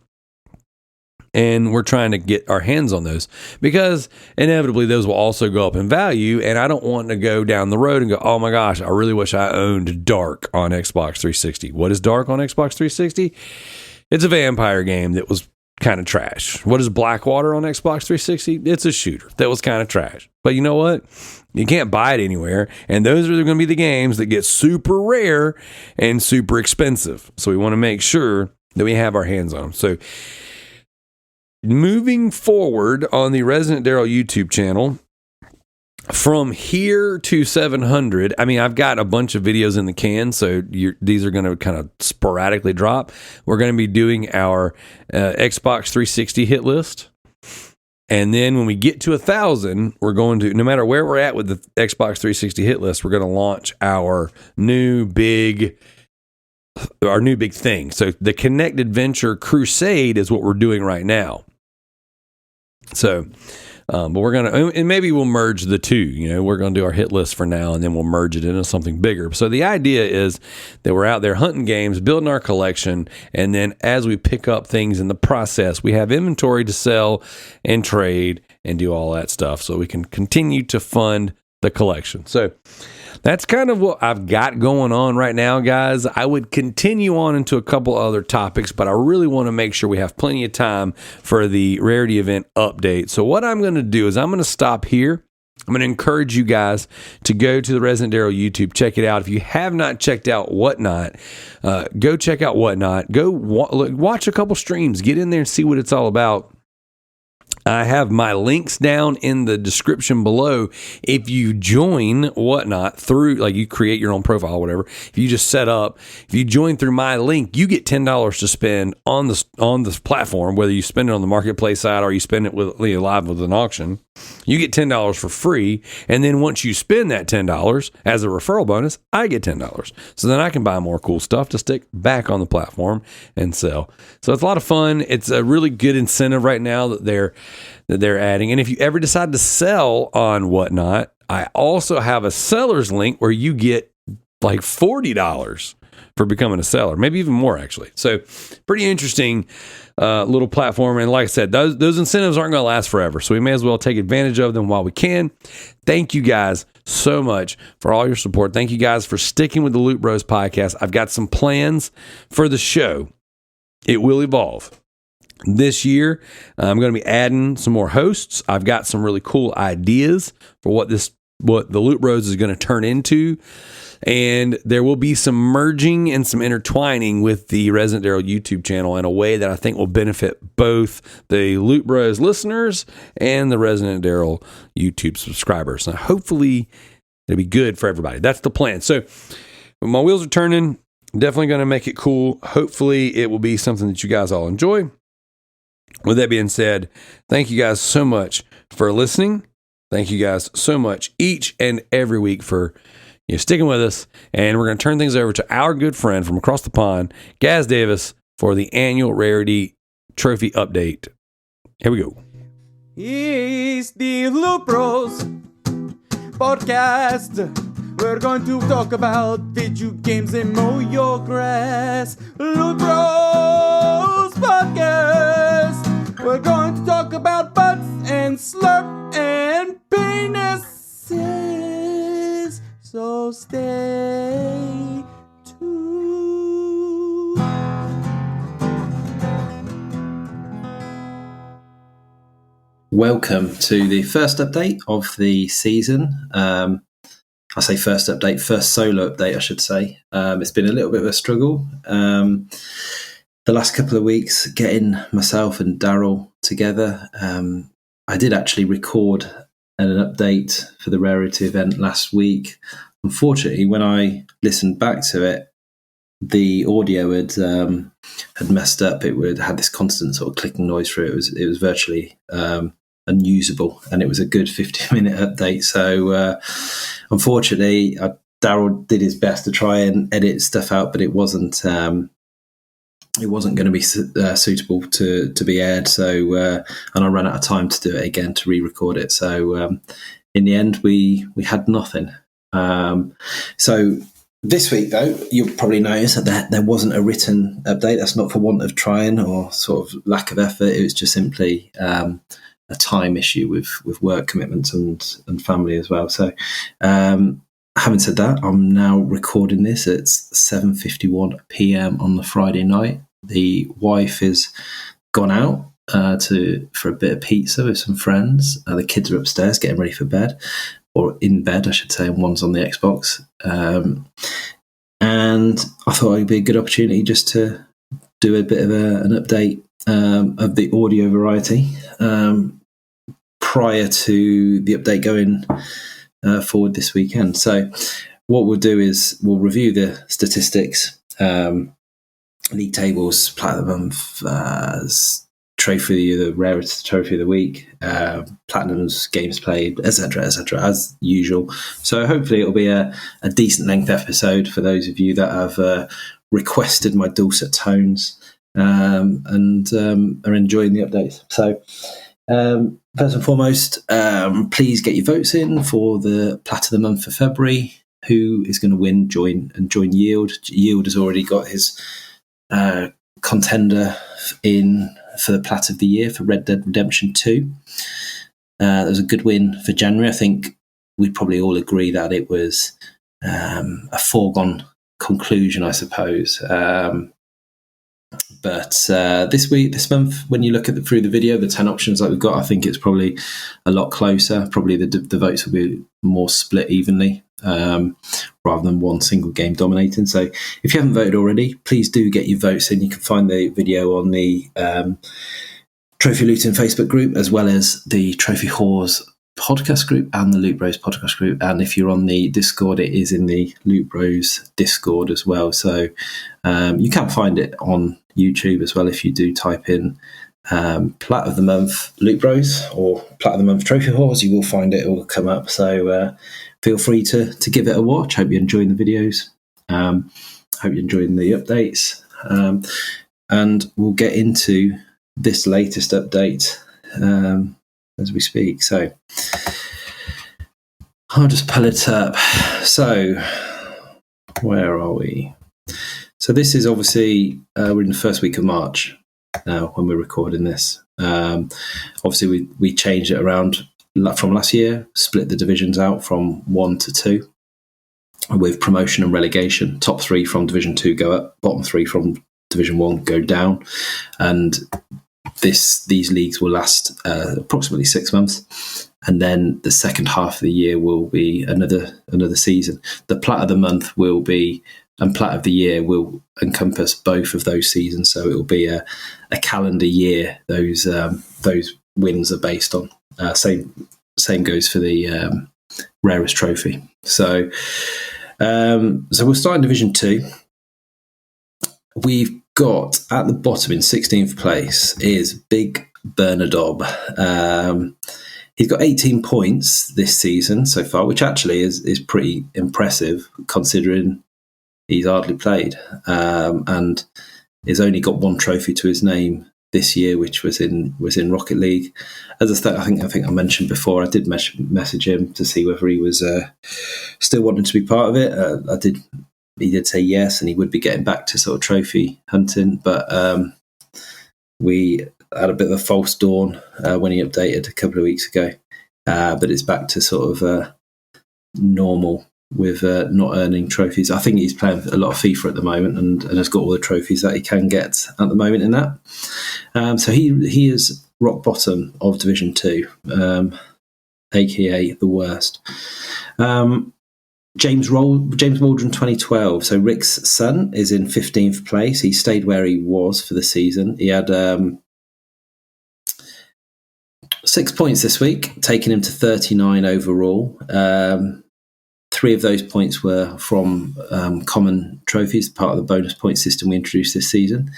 And we're trying to get our hands on those because inevitably those will also go up in value. And I don't want to go down the road and go, oh my gosh, I really wish I owned Dark on Xbox 360. What is Dark on Xbox 360? It's a vampire game that was kind of trash. What is Blackwater on Xbox 360? It's a shooter that was kind of trash. But you know what? You can't buy it anywhere. And those are going to be the games that get super rare and super expensive. So we want to make sure that we have our hands on them. So moving forward on the Resident Daryl YouTube channel, from here to 700, I mean, I've got a bunch of videos in the can, so these are going to kind of sporadically drop. We're going to be doing our Xbox 360 hit list. And then when we get to 1,000, we're going to, no matter where we're at with the Xbox 360 hit list, we're going to launch our new big thing. So the Connect Adventure Crusade is what we're doing right now. So, but we're going to, and maybe we'll merge the two, we're going to do our hit list for now and then we'll merge it into something bigger. So the idea is that we're out there hunting games, building our collection. And then as we pick up things in the process, we have inventory to sell and trade and do all that stuff so we can continue to fund the collection. So that's kind of what I've got going on right now, guys. I would continue on into a couple other topics, but I really want to make sure we have plenty of time for the rarity event update. So what I'm going to do is I'm going to stop here. I'm going to encourage you guys to go to the Resident Daryl YouTube. Check it out. If you have not checked out Whatnot, go check out Whatnot. Go watch a couple streams. Get in there and see what it's all about. I have my links down in the description below. If you join Whatnot through, like you create your own profile or whatever, if you just set up, if you join through my link, you get $10 to spend on this platform, whether you spend it on the marketplace side or you spend it with live with an auction. You get $10 for free. And then once you spend that $10 as a referral bonus, I get $10. So then I can buy more cool stuff to stick back on the platform and sell. So it's a lot of fun. It's a really good incentive right now that they're adding. And if you ever decide to sell on Whatnot, I also have a seller's link where you get like $40 for becoming a seller, maybe even more actually. So pretty interesting little platform. And like I said, those incentives aren't going to last forever. So we may as well take advantage of them while we can. Thank you guys so much for all your support. Thank you guys for sticking with the Loot Bros podcast. I've got some plans for the show. It will evolve. This year, I'm going to be adding some more hosts. I've got some really cool ideas for what the Loot Bros is going to turn into. And there will be some merging and some intertwining with the Resident Daryl YouTube channel in a way that I think will benefit both the Loot Bros listeners and the Resident Daryl YouTube subscribers. Now, hopefully, it'll be good for everybody. That's the plan. So, But my wheels are turning. Definitely going to make it cool. Hopefully it will be something that you guys all enjoy. With that being said, thank you guys so much for listening. Thank you guys so much each and every week for sticking with us. And we're going to turn things over to our good friend from across the pond, Gaz Davis, for the annual Rarity Trophy update. Here we go. It's the Loot Bros podcast. We're going to talk about video games and mow your grass. Loot Bros podcast. We're going to talk about butts and slurp and penises. So stay tuned. Welcome to the first update of the season. I say first update, first solo update, I should say. It's been a little bit of a struggle. The last couple of weeks, getting myself and Daryl together. I did actually record an update for the Rarity event last week. Unfortunately, when I listened back to it, the audio had messed up. It had this constant sort of clicking noise through it. It was virtually unusable, and it was a good 15-minute update. So unfortunately, Daryl did his best to try and edit stuff out, but it wasn't going to be suitable to be aired. So and I ran out of time to do it again, to re-record it. So in the end, we had nothing. So this week, though, you'll probably notice that there wasn't a written update. That's not for want of trying or sort of lack of effort. It was just simply a time issue with work commitments and family as well. So having said that, I'm now recording this at 7:51 p.m. on the Friday night. The wife has gone out for a bit of pizza with some friends. The kids are upstairs getting ready for bed, or in bed, I should say, and one's on the Xbox. And I thought it'd be a good opportunity just to do a bit of an update of the audio variety prior to the update going forward this weekend. So what we'll do is we'll review the statistics, league tables, Platinum, Trophy, the Rarest Trophy of the Week, Platinum's games played, etc., as usual. So hopefully it'll be a decent length episode for those of you that have requested my dulcet tones and are enjoying the updates. So first and foremost, please get your votes in for the Plat of the Month for February. Who is going to win? Join Yield. Yield has already got his contender in for the Plat of the Year for Red Dead Redemption 2. There was a good win for January. I think we'd probably all agree that it was a foregone conclusion, I suppose. But this month, when you look through the video, the 10 options that we've got, I think it's probably a lot closer. Probably the votes will be more split evenly rather than one single game dominating. So if you haven't voted already, please do get your votes in. You can find the video on the Trophy Looting Facebook group, as well as the Trophy Whores podcast group and the Loot Bros podcast group. And if you're on the Discord, it is in the Loot Bros Discord as well. So you can find it on YouTube as well if you do type in Plat of the Month Loot Bros or Plat of the Month Trophy Whores. You will find it will come up. So feel free to give it a watch. Hope you're enjoying the videos. Hope you're enjoying the updates. And we'll get into this latest update as we speak. So I'll just pull it up. So where are we? So this is obviously we're in the first week of March now when we're recording this. Obviously we changed it around from last year, split the divisions out from 1 to 2 with promotion and relegation. Top 3 from Division 2 go up, bottom 3 from Division 1 go down, and these leagues will last approximately 6 months, and then the second half of the year will be another season. The Plat of the Month will be, and Plat of the Year will encompass both of those seasons, so it will be a calendar year those wins are based on. Same goes for the Rarest Trophy. So So we'll start in Division 2. We've got at the bottom in 16th place is Big Bernadob. He's got 18 points this season so far, which actually is pretty impressive considering he's hardly played, and he's only got one trophy to his name this year, which was in Rocket League. As I think I mentioned before, I did message him to see whether he was still wanting to be part of it. He did say yes, and he would be getting back to sort of trophy hunting, but we had a bit of a false dawn when he updated a couple of weeks ago. But it's back to sort of normal with not earning trophies. I think he's playing a lot of FIFA at the moment and has got all the trophies that he can get at the moment in that. So he is rock bottom of Division 2, aka the worst. James Waldron 2012. So Rick's son is in 15th place. He stayed where he was for the season. He had 6 points this week, taking him to 39 overall. 3 of those points were from common trophies, part of the bonus point system we introduced this season,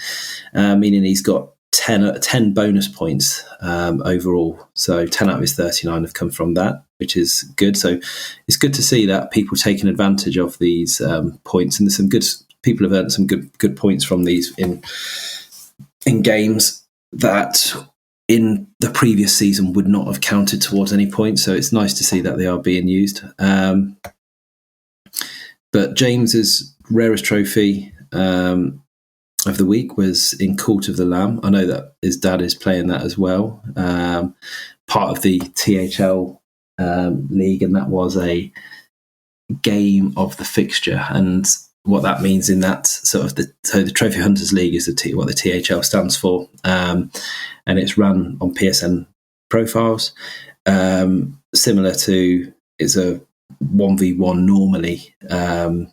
meaning he's got 10 bonus points overall. So 10 out of his 39 have come from that, which is good. So it's good to see that people taking advantage of these points, and there's some good people have earned some good points from these in games that in the previous season would not have counted towards any points. So it's nice to see that they are being used. But James's rarest trophy of the week was in Court of the Lamb. I know that his dad is playing that as well, part of the THL league, and that was a game of the fixture. And what that means in that sort of the Trophy Hunters League is what the THL stands for, and it's run on PSN profiles, similar to it's a 1v1 normally.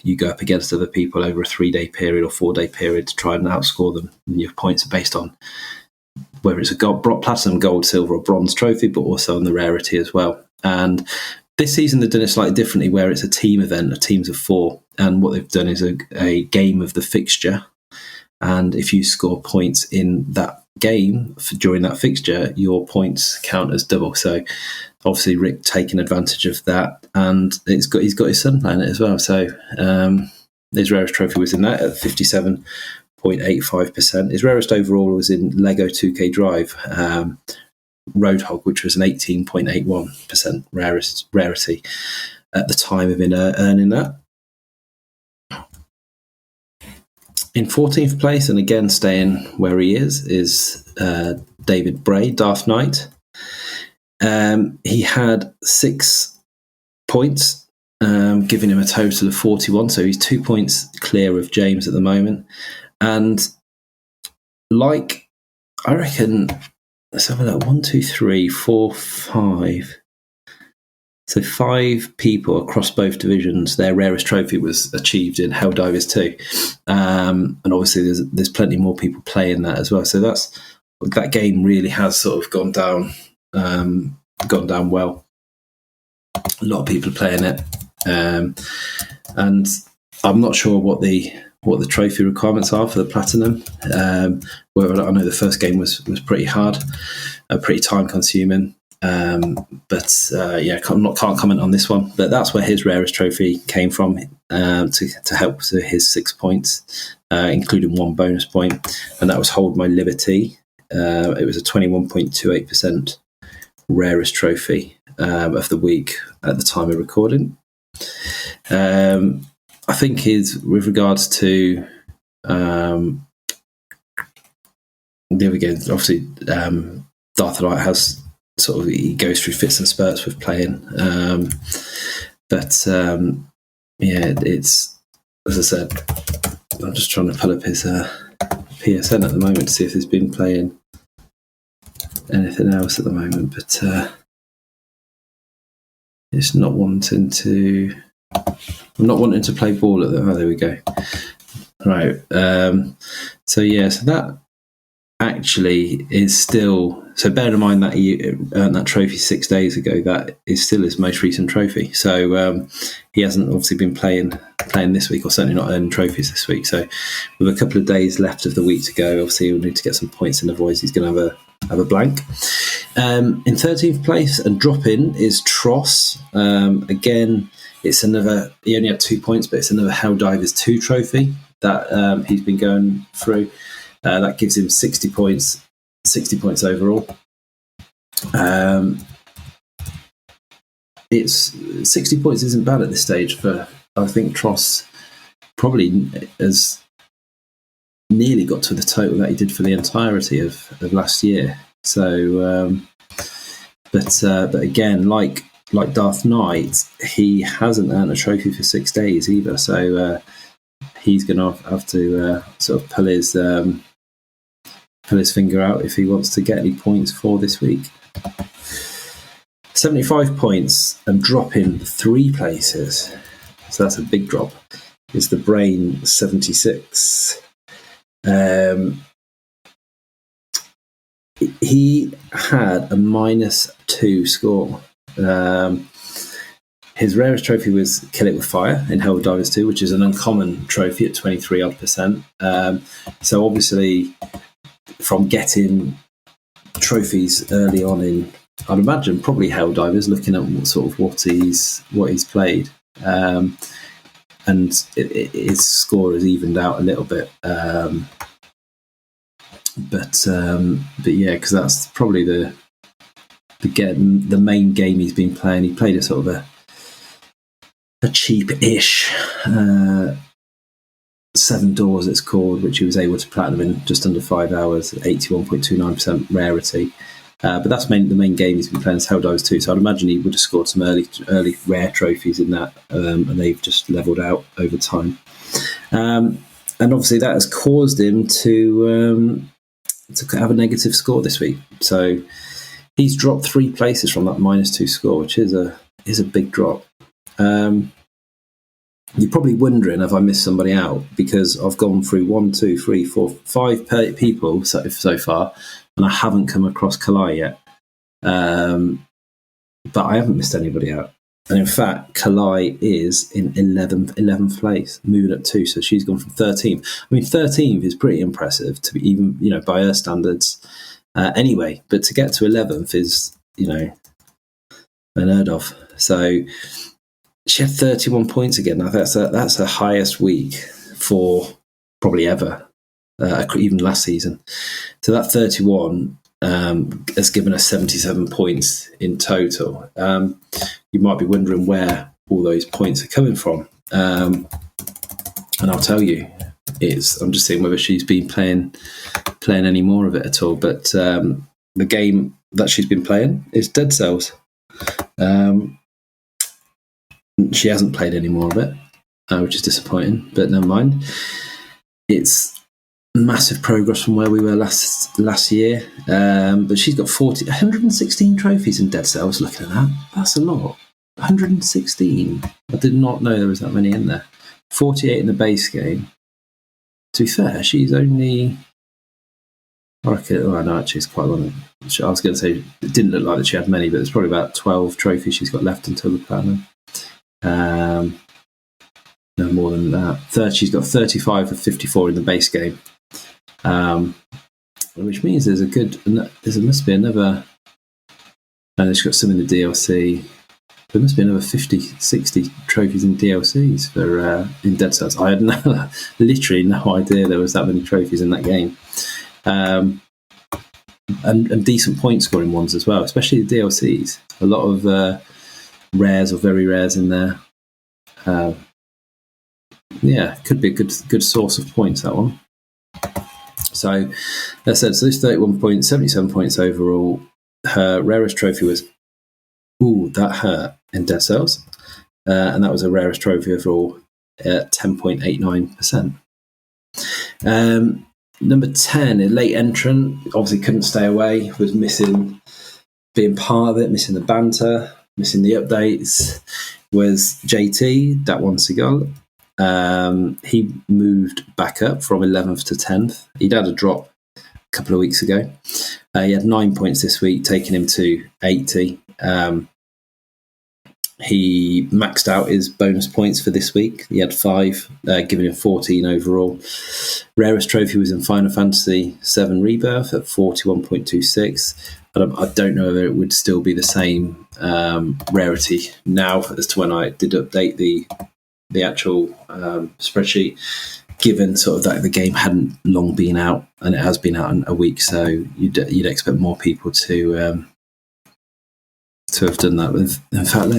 You go up against other people over a 3-day period or 4-day period to try and outscore them. And your points are based on whether it's a platinum, gold, silver, or bronze trophy, but also on the rarity as well. And this season they've done it slightly differently, where it's a team event of teams of 4. And what they've done is a game of the fixture. And if you score points in that game during that fixture, your points count as double. So obviously Rick taking advantage of that, and he's got his son playing it as well. So his rarest trophy was in that at 57.85%. His rarest overall was in Lego 2K Drive Roadhog, which was an 18.81% rarity at the time of earning that. In 14th place, and again staying where he is David Bray, Darth Knight. He had 6 points, giving him a total of 41. So he's 2 points clear of James at the moment. And I reckon, let's have a look. 1, 2, 3, 4, 5. So 5 people across both divisions, their rarest trophy was achieved in Helldivers 2. And obviously there's plenty more people playing that as well. So that game really has sort of gone down well. A lot of people are playing it. And I'm not sure what the trophy requirements are for the platinum. Whether I know the first game was pretty hard, pretty time consuming. But can't comment on this one. But that's where his rarest trophy came from, to help to his 6 points, including 1 bonus point, and that was Hold My Liberty. It was a 21.28% rarest trophy of the week at the time of recording. I think with regards to the other games, obviously Darth Knight has sort of, he goes through fits and spurts with playing, it's, as I said, I'm just trying to pull up his PSN at the moment to see if he's been playing anything else at the moment, but it's not wanting to play ball at the, there we go. Right. So that actually is still, so bearing in mind that he earned that trophy 6 days ago, that is still his most recent trophy. So he hasn't obviously been playing this week, or certainly not earning trophies this week. So with a couple of days left of the week to go, obviously he'll need to get some points in, otherwise he's going to have a blank. In 13th place and drop in is Tross. Again, it's another, he only had 2 points, but it's another Helldivers 2 trophy that he's been going through. That gives him 60 points overall. It's 60 points isn't bad at this stage for, I think Tross probably has nearly got to the total that he did for the entirety of last year. So, but again, like Darth Knight, he hasn't earned a trophy for 6 days either. So he's going to have to sort of pull his finger out if he wants to get any points for this week. 75 points and drop in 3 places. So that's a big drop. Is the Brain 76. He had a -2 score. His rarest trophy was Kill It With Fire in Helldivers 2, which is an uncommon trophy at 23%. So obviously, from getting trophies early on in, I'd imagine probably Helldivers, looking at what he's played, and his score has evened out a little bit. But yeah, because that's probably the main game he's been playing. He played a sort of a cheap-ish 7 Doors, it's called, which he was able to platinum in just under 5 hours, 81.29% rarity. But that's the main game he's been playing is Helldivers 2. So I'd imagine he would have scored some early rare trophies in that, and they've just levelled out over time. And obviously that has caused him to have a negative score this week. So he's dropped 3 places from that -2 score, which is a big drop. You're probably wondering, have I missed somebody out? Because I've gone through 1, 2, 3, 4, 5 people so far, and I haven't come across Kalai yet. But I haven't missed anybody out. And in fact, Kalai is in 11th place, moving up 2. So she's gone from 13th. I mean, 13th is pretty impressive to be even, by her standards. Anyway, but to get to 11th is, unheard of. So she had 31 points again. Now that's her highest week for probably ever, even last season. So that 31 has given us 77 points in total. You might be wondering where all those points are coming from, and I'll tell you. I'm just seeing whether she's been playing any more of it at all. But the game that she's been playing is Dead Cells. She hasn't played any more of it, which is disappointing, but never mind. It's massive progress from where we were last year, but she's got 116 trophies in Dead Cells. Looking at that, that's a lot. 116. I did not know there was that many in there. 48 in the base game. To be fair, she's only... no, actually, it's quite long. I was going to say, it didn't look like that she had many, but there's probably about 12 trophies she's got left until the platinum. No more than that. She's got 35 of 54 in the base game, which means there must be another. And she's got some in the DLC. There must be another 50, 60 trophies in DLCs for in Dead Cells. I had literally no idea there was that many trophies in that game. And decent point scoring ones as well, especially the DLCs. A lot of rares or very rares in there. Could be a good source of points, that one. So, as I said, this 31 points, 77 points overall. Her rarest trophy was, that hurt, in Dead Cells. And that was her rarest trophy overall at 10.89%. Number 10, a late entrant, obviously couldn't stay away, was missing being part of it, missing the banter, missing the updates, was JT, that one Seagull. He moved back up from 11th to 10th. He'd had a drop couple of weeks ago. He had 9 points this week, taking him to 80. He maxed out his bonus points for this week. He had 5, giving him 14 overall. Rarest trophy was in Final Fantasy VII Rebirth at 41.26. But I don't know whether it would still be the same rarity now as to when I did update the actual spreadsheet, given sort of that the game hadn't long been out, and it has been out in a week, so you'd expect more people to have done that. With, in fact,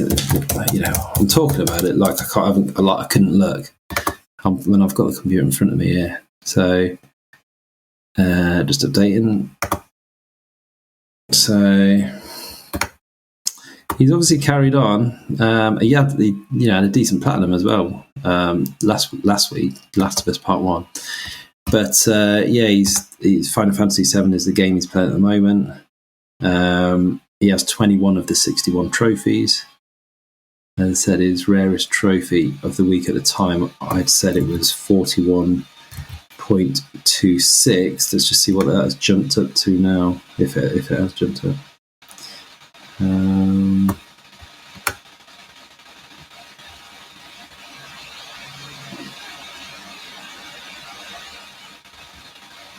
I'm talking about it like I couldn't look when I've got the computer in front of me here. So just updating. So he's obviously carried on. He had a decent platinum as well last week, Last of Us Part 1. But he's Final Fantasy VII is the game he's playing at the moment. He has 21 of the 61 trophies. As I said, his rarest trophy of the week at the time, I'd said it was 41.26. Let's just see what that has jumped up to now, if it has jumped up.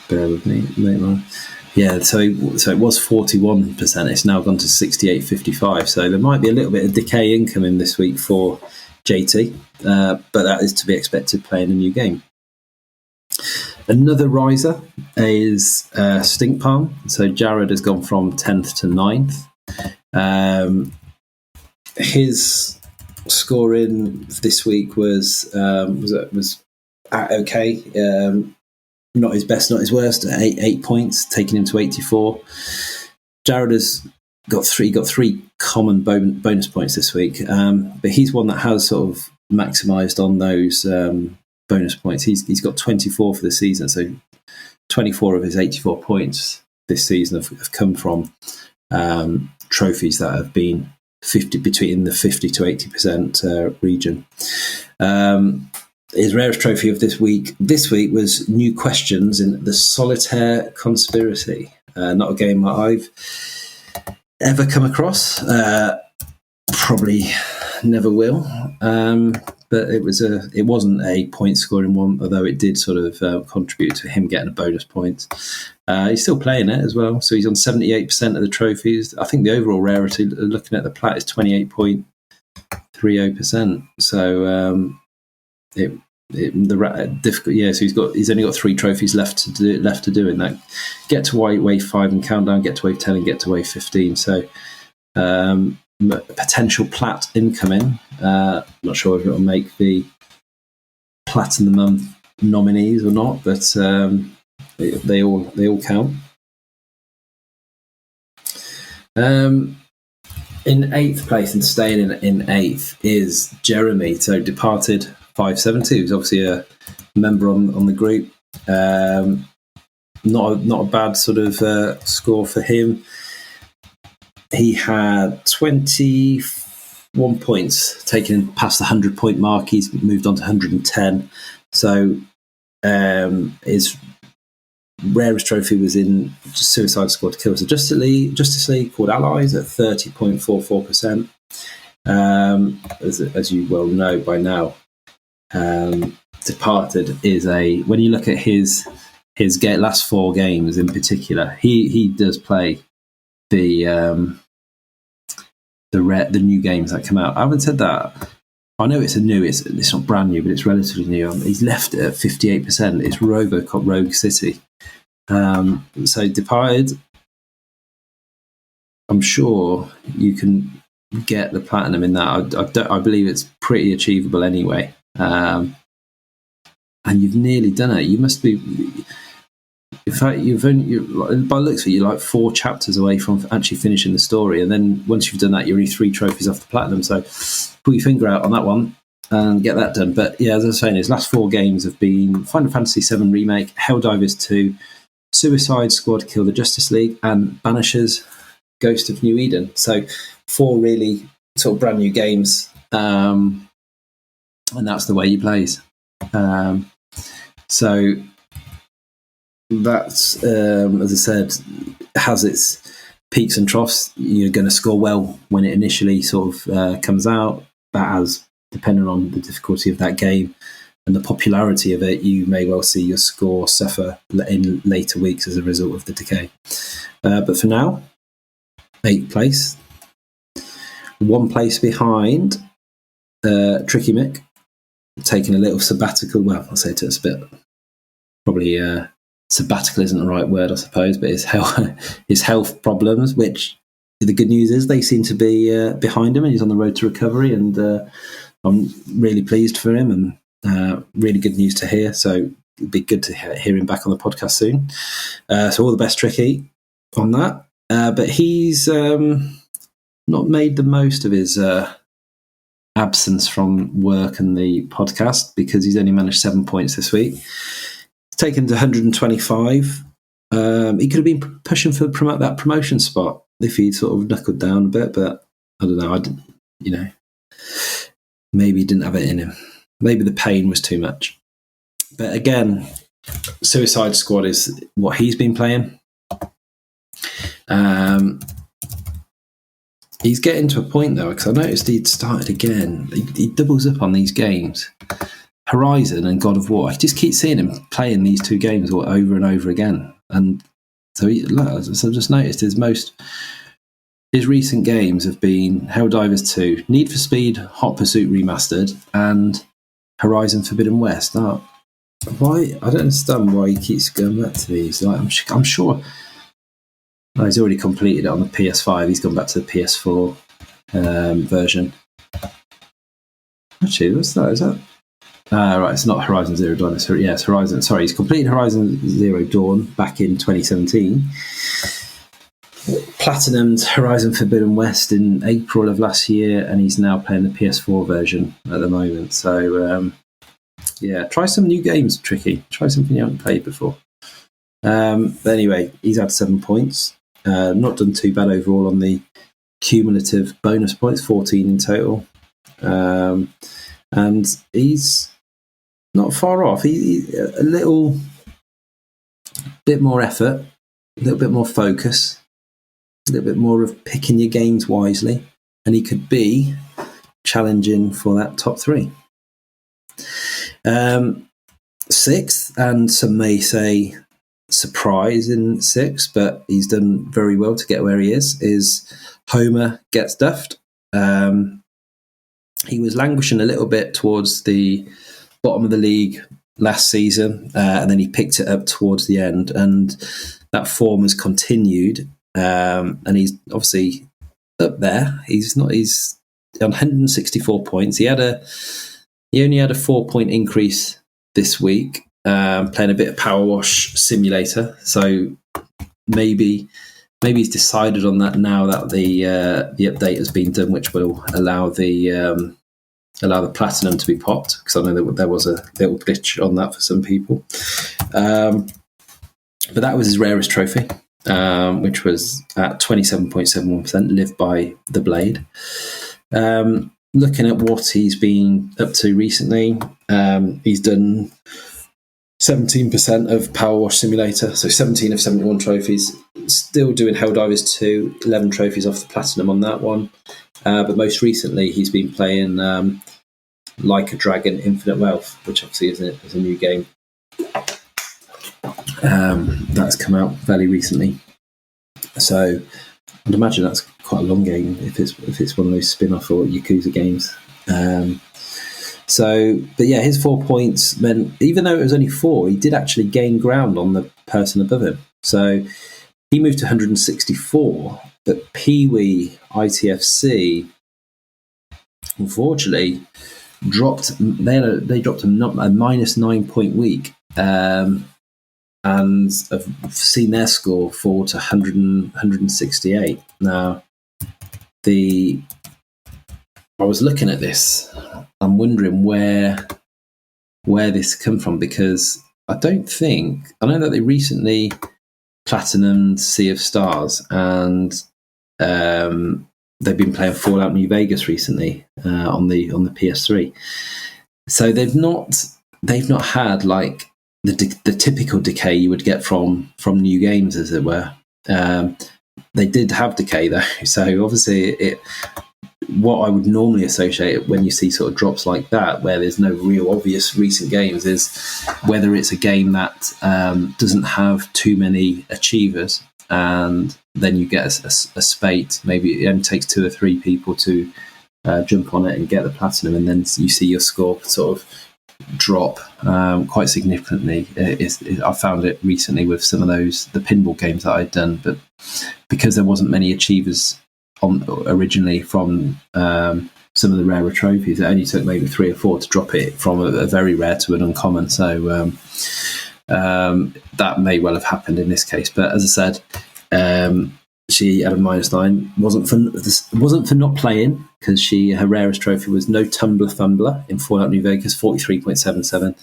Bear with me, mate. Yeah, so it was 41%. It's now gone to 68.55. So there might be a little bit of decay incoming this week for JT, but that is to be expected playing a new game. Another riser is Stink Palm. So Jared has gone from 10th to 9th. His scoring this week was okay. Not his best, not his worst. 8 points, taking him to 84. Jared has got three common bonus points this week, but he's one that has sort of maximised on those bonus points. He's got 24 for the season, so 24 of his 84 points this season have come from trophies that have been between the 50 to 80% region. His rarest trophy of this week was New Questions in the Solitaire Conspiracy. Not a game that I've ever come across. Probably never will. But it wasn't a point scoring one, although it did sort of contribute to him getting a bonus point. He's still playing it as well, so he's on 78% of the trophies. I think the overall rarity, looking at the plat, is 28.30%. So difficult. Yeah, so he's only got 3 trophies left to do in that. Get to wave 5 and countdown. Get to wave 10 and get to wave 15. So potential plat incoming. Not sure if it'll make the plat in the month nominees or not, but they all count. In 8th place and staying in 8th is Jeremy. So Departed 572. He's obviously a member on the group. Not a bad sort of score for him. He had 21 points, taken past the 100-point mark. He's moved on to 110. So his rarest trophy was in Suicide Squad to Kill the Justice League called Allies at 30.44%. As you well know by now, Departed is when you look at his last 4 games in particular, he does play the new games that come out. I haven't said that. I know it's not brand new, but it's relatively new. He's left it at 58%. It's RoboCop Rogue City. So Departed, I'm sure you can get the platinum in that. I believe it's pretty achievable anyway. And you've nearly done it. You must be. In fact, by the looks of it, you're like 4 chapters away from actually finishing the story. And then once you've done that, you're only 3 trophies off the platinum. So put your finger out on that one and get that done. But yeah, as I was saying, his last 4 games have been Final Fantasy VII Remake, Helldivers 2, Suicide Squad Kill the Justice League, and Banishers Ghost of New Eden. So 4 really sort of brand new games. And that's the way he plays. So that's, as I said, has its peaks and troughs. You're going to score well when it initially sort of comes out. That has, depending on the difficulty of that game and the popularity of it, you may well see your score suffer in later weeks as a result of the decay. But for now, 8th place, 1 place behind Tricky Mick, taking a little sabbatical. Well, I'll say to us a bit, probably sabbatical isn't the right word, I suppose, but his health problems, which the good news is they seem to be behind him, and he's on the road to recovery, and I'm really pleased for him, and really good news to hear. So it'd be good to hear him back on the podcast soon. So all the best, Tricky, on that. But he's not made the most of his absence from work and the podcast, because he's only managed 7 points this week. He's taken to 125. He could have been pushing for that promotion spot if he'd sort of knuckled down a bit, but I don't know. Maybe he didn't have it in him. Maybe the pain was too much. But again, Suicide Squad is what he's been playing. He's getting to a point, though, because I noticed he'd started again. He doubles up on these games. Horizon and God of War. I just keep seeing him playing these 2 games over and over again. And so I've just noticed his recent games have been Helldivers 2, Need for Speed Hot Pursuit Remastered, and Horizon Forbidden West. Now, why? I don't understand why he keeps going back to these. Like, I'm sure he's already completed it on the PS5. He's gone back to the PS4 version. Actually, what's that? Is that? Right, it's not Horizon Zero Dawn. It's Horizon. Sorry, he's completed Horizon Zero Dawn back in 2017. Platinumed Horizon Forbidden West in April of last year, and he's now playing the PS4 version at the moment. So, try some new games, Tricky. Try something you haven't played before. But anyway, he's had 7 points. Not done too bad overall on the cumulative bonus points, 14 in total. And he's not far off. He a little bit more effort, a little bit more focus, a little bit more of picking your games wisely, and he could be challenging for that top 3. 6th, and some may say surprise in 6th, but he's done very well to get where he is Homer Gets Duffed. He was languishing a little bit towards the bottom of the league last season, and then he picked it up towards the end, and that form has continued, and he's obviously up there. He's on 164 points. He only had a 4-point increase this week, playing a bit of Power Wash Simulator. So maybe he's decided on that now that the update has been done, which will allow the platinum to be popped, because I know that there was a little glitch on that for some people. But that was his rarest trophy, which was at 27.71%, Live by the Blade. Looking at what he's been up to recently, he's done 17% of Power Wash Simulator, so 17 of 71 trophies. Still doing Helldivers 2, 11 trophies off the platinum on that one. But most recently, he's been playing Like a Dragon Infinite Wealth, which obviously is a new game. That's come out fairly recently. So I'd imagine that's quite a long game if it's one of those spin-off or Yakuza games. But yeah, his 4 points meant, even though it was only 4, he did actually gain ground on the person above him. So he moved to 164, but Pee-wee ITFC, unfortunately, dropped. They dropped a minus 9-point week, and have seen their score fall to 168. Now, I was looking at this. I'm wondering where this come from, because I know that they recently platinumed Sea of Stars, and they've been playing Fallout New Vegas recently on the PS3. So they've not had like the typical decay you would get from new games, as it were. They did have decay though, so obviously what I would normally associate when you see sort of drops like that, where there's no real obvious recent games, is whether it's a game that doesn't have too many achievers, and then you get a spate. Maybe it only takes 2 or 3 people to jump on it and get the platinum, and then you see your score sort of drop quite significantly. I found it recently with some of the pinball games that I'd done, but because there wasn't many achievers originally from some of the rarer trophies, it only took maybe 3 or 4 to drop it from a very rare to an uncommon. So that may well have happened in this case. But as I said, she had a -9. Wasn't for not playing, because her rarest trophy was No Tumbler Fumbler in Fallout New Vegas, 43.77.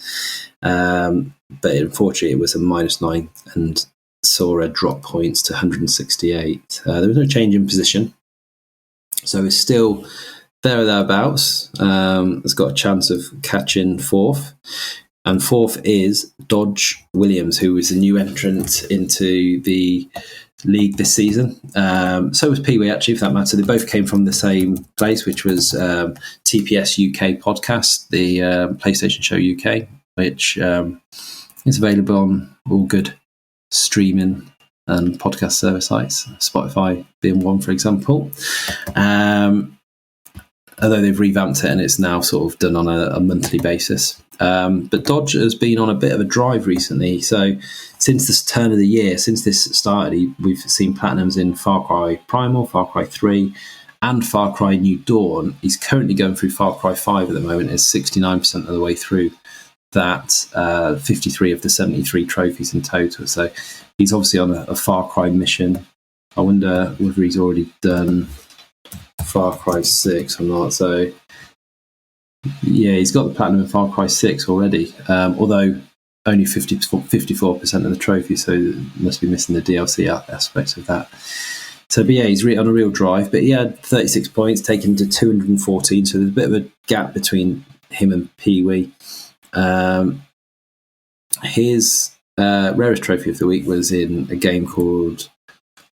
But unfortunately, it was a -9 and saw her drop points to 168. There was no change in position, so it's still there or thereabouts. It's got a chance of catching 4th. And 4th is Dodge Williams, who was a new entrant into the league this season. So was Pee-wee, actually, for that matter. They both came from the same place, which was TPS UK Podcast, the PlayStation Show UK, which is available on all good streaming and podcast service sites, Spotify being one, for example. Although they've revamped it and it's now sort of done on a monthly basis. But Dodge has been on a bit of a drive recently. So since this turn of the year, since this started, we've seen platinums in Far Cry Primal, Far Cry 3, and Far Cry New Dawn. He's currently going through Far Cry 5 at the moment, is 69% of the way through that, 53 of the 73 trophies in total. So he's obviously on a Far Cry mission. I wonder whether he's already done Far Cry 6 or not. So yeah, he's got the platinum in Far Cry 6 already, although only 54% of the trophy, so must be missing the DLC aspect of that. So, but yeah, he's on a real drive, but he had 36 points, taken him to 214, so there's a bit of a gap between him and Pee-wee. His rarest trophy of the week was in a game called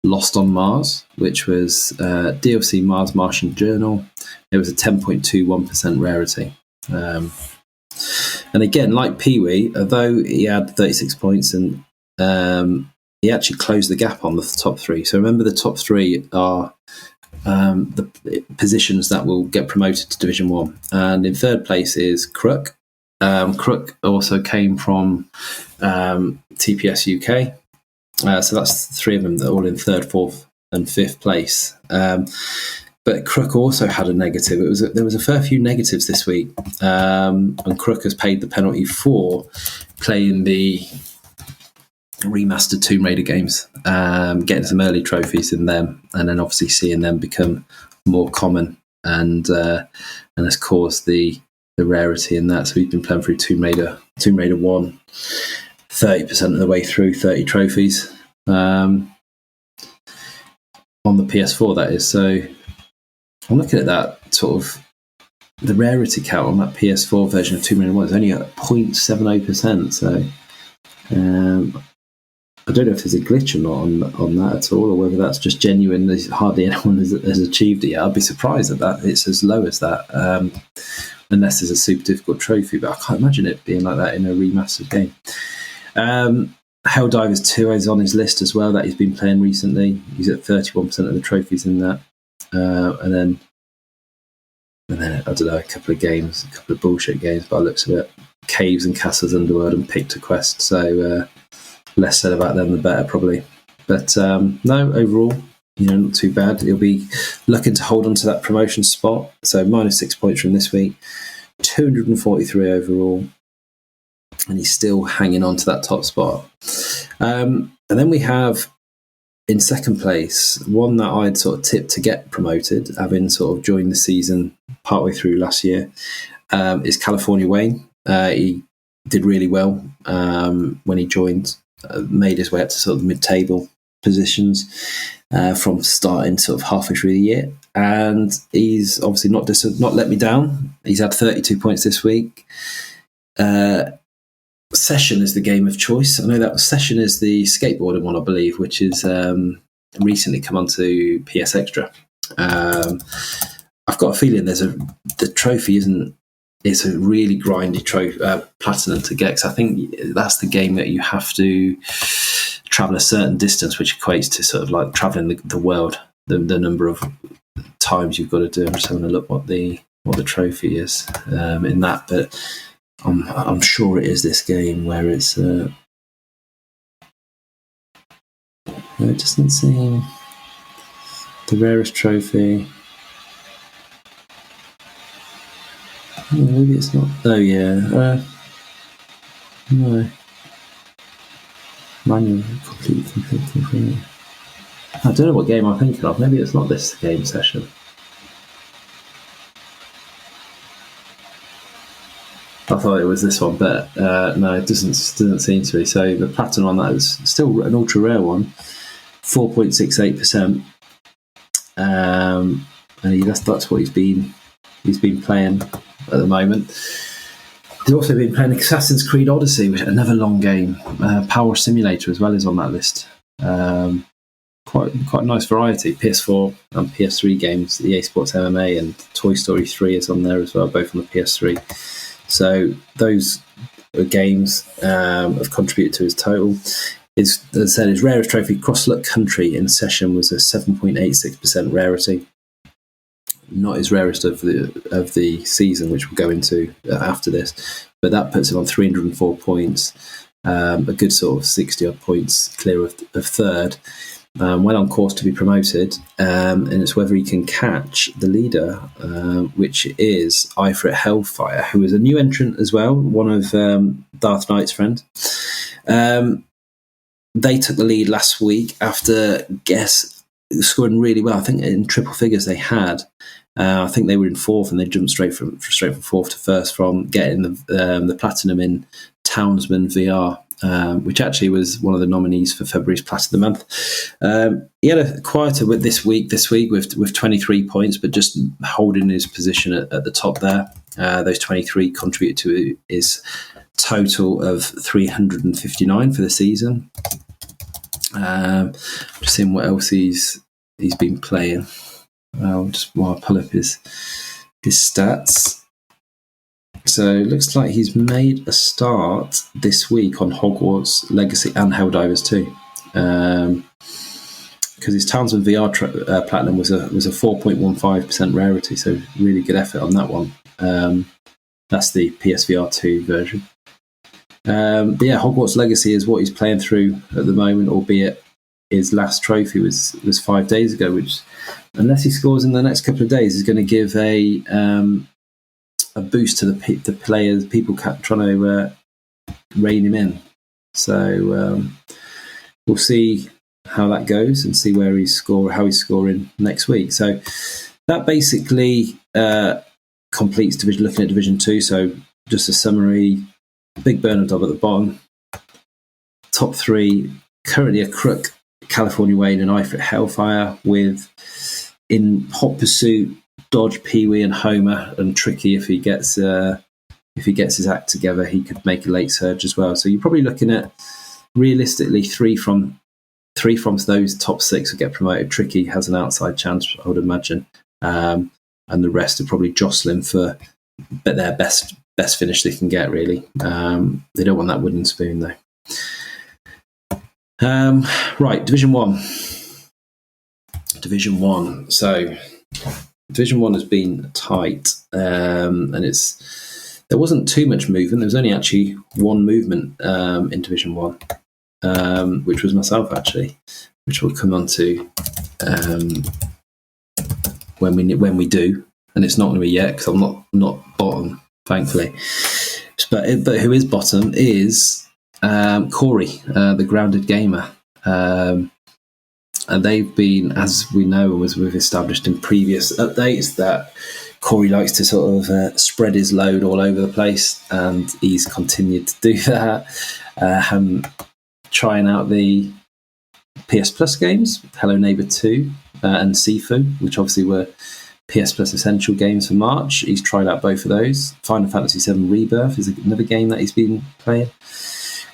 Lost on Mars, which was DLC Mars Martian Journal. It was a 10.21% rarity. And again, like Pee-wee, although he had 36 points, and he actually closed the gap on the top 3. So remember, the top 3 are the positions that will get promoted to Division 1. And in 3rd place is Crook. Crook also came from TPS UK. So that's 3 of them that are all in 3rd, 4th, and 5th place. But Crook also had a negative. There was a fair few negatives this week, and Crook has paid the penalty for playing the remastered Tomb Raider games, getting some early trophies in them, and then obviously seeing them become more common, and has caused the rarity in that. So he's been playing through Tomb Raider 1. 30% of the way through, 30 trophies on the PS4, that is. So I'm looking at that sort of, the rarity count on that PS4 version of Tomb Raider 1 is only at 0.70%. So I don't know if there's a glitch or not on that at all, or whether that's just genuine. There's hardly anyone has achieved it yet. I'd be surprised that it's as low as that, unless there's a super difficult trophy, but I can't imagine it being like that in a remastered game. Helldivers 2 is on his list as well, that he's been playing recently. He's at 31% of the trophies in that. And then I don't know, a couple of bullshit games by the looks of it. Caves and Castles Underworld and Pictor Quest. So less said about them the better, probably. But no, overall, not too bad. He'll be looking to hold on to that promotion spot. So -6 points from this week, 243 overall. And he's still hanging on to that top spot. And then we have, in 2nd place, one that I'd sort of tipped to get promoted, having sort of joined the season partway through last year, is California Wayne. He did really well when he joined, made his way up to sort of mid-table positions from starting sort of halfway through the year. And he's obviously not let me down. He's had 32 points this week. Session is the game of choice. I know that Session is the skateboarding one, I believe, which is recently come onto PS Extra. I've got a feeling the trophy isn't. It's a really grindy platinum to get, because I think that's the game that you have to travel a certain distance, which equates to sort of like traveling the world. The number of times you've got to do. I'm just having a look what the trophy is in that, but I'm sure it is this game where it's. It doesn't seem the rarest trophy. Maybe it's not. Oh yeah. No. Manual complete. I don't know what game I'm thinking of. Maybe it's not this game Session. I thought it was this one, but no, it doesn't seem to be. So the platinum on that is still an ultra rare one, 4.68%. And that's what he's been playing at the moment. He's also been playing Assassin's Creed Odyssey, which is another long game. Power Simulator as well is on that list. Quite a nice variety. PS4 and PS3 games, EA Sports MMA and Toy Story 3 is on there as well, both on the PS3. So those games have contributed to his total. As I said, his rarest trophy, Crossluck Country in Session, was a 7.86% rarity. Not his rarest of the season, which we'll go into after this, but that puts him on 304 points, a good sort of 60 odd points clear of third. Well on course to be promoted, and it's whether he can catch the leader, which is Ifrit Hellfire, who is a new entrant as well, one of Darth Knight's friend. They took the lead last week after scoring really well. I think in triple figures they had. I think they were in fourth, and they jumped straight from fourth to first from getting the platinum in Townsman VR. Which actually was one of the nominees for February's Platinum Month. He had a quieter this week with 23 points, but just holding his position at the top there. Those 23 contributed to his total of 359 for the season. Just seeing what else he's been playing. Just while I pull up his stats. So it looks like he's made a start this week on Hogwarts Legacy and Helldivers 2. Because his Townsend VR Platinum was a 4.15% rarity, so really good effort on that one. That's the PSVR 2 version. But yeah, Hogwarts Legacy is what he's playing through at the moment, albeit his last trophy was 5 days ago, which, unless he scores in the next couple of days, is going to give a boost to the players, people trying to rein him in. So we'll see how that goes and see how he's scoring next week. So that basically completes looking at Division 2. So just a summary: Big Bernardov at the bottom, top three currently a Crook, California Wayne, and Ifrit Hellfire, with in hot pursuit Dodge, Pee-wee, and Homer, and Tricky. If he gets his act together, he could make a late surge as well. So you're probably looking at realistically three from those top six will get promoted. Tricky has an outside chance, I would imagine, and the rest are probably jostling for their best finish they can get. Really, they don't want that wooden spoon though. Right, Division 1. So Division 1 has been tight, and there wasn't too much movement. There was only actually one movement in Division 1, which was myself, actually, which we'll come on to when we do. And it's not going to be yet because I'm not bottom, thankfully. But who is bottom is Corey, the Grounded Gamer. And they've been, as we know, as we've established in previous updates, that Corey likes to sort of spread his load all over the place, and he's continued to do that. Trying out the PS Plus games, Hello Neighbor 2 and Sifu, which obviously were PS Plus Essential games for March. He's tried out both of those. Final Fantasy VII Rebirth is another game that he's been playing.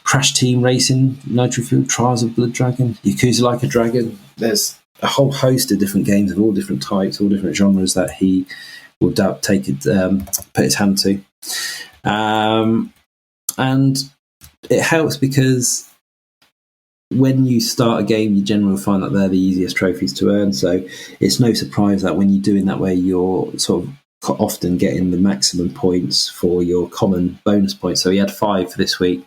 Crash Team Racing, Nitro Fuel, Trials of Blood Dragon, Yakuza Like a Dragon. There's a whole host of different games of all different types, all different genres that he will put his hand to. And it helps because when you start a game, you generally find that they're the easiest trophies to earn. So it's no surprise that when you're doing that way, you're sort of often getting the maximum points for your common bonus points. So he had 5 for this week.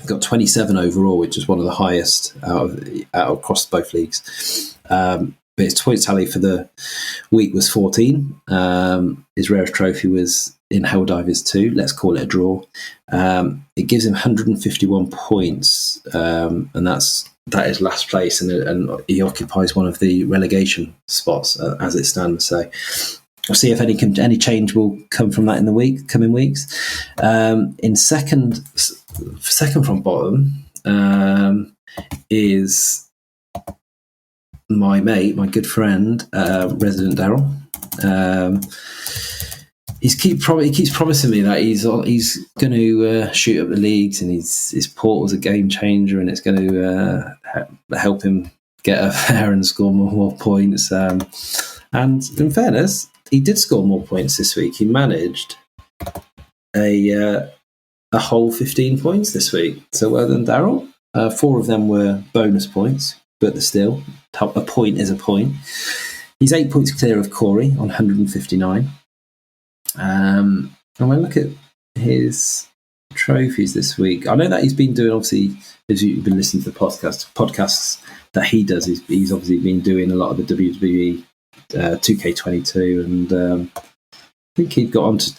Got 27 overall, which is one of the highest out across both leagues. But his point tally for the week was 14. His rarest trophy was in Helldivers 2. Let's call it a draw. It gives him 151 points, and that is last place, and he occupies one of the relegation spots as it stands. So we'll see if any change will come from that in the coming weeks. In second from bottom is my mate, my good friend, Resident Daryl. He keeps promising me that he's going to shoot up the leagues, and his portal's a game changer, and it's going to help him get up there and score more points. And in fairness, he did score more points this week. He managed a whole 15 points this week. So well done, Daryl. 4 of them were bonus points, but still, a point is a point. He's 8 points clear of Corey on 159. And when I look at his trophies this week, I know that he's been doing, obviously, as you've been listening to the podcasts that he does, he's obviously been doing a lot of the WWE 2K22, and I think he'd got on to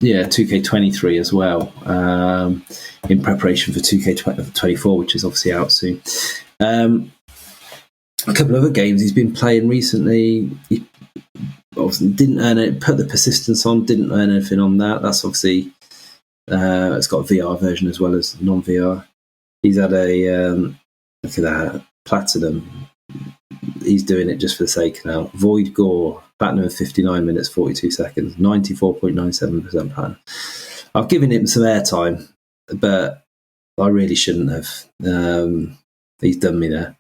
2K23 as well, in preparation for 2K24, which is obviously out soon. A couple of other games he's been playing recently. He obviously didn't earn it, put the persistence on, didn't earn anything on that. That's obviously, it's got a VR version as well as non-VR. He's had a, look at that, Platinum. He's doing it just for the sake now. Void Gore, Platinum of 59 minutes, 42 seconds, 94.97% platinum. I've given him some airtime, but I really shouldn't have. He's done me there.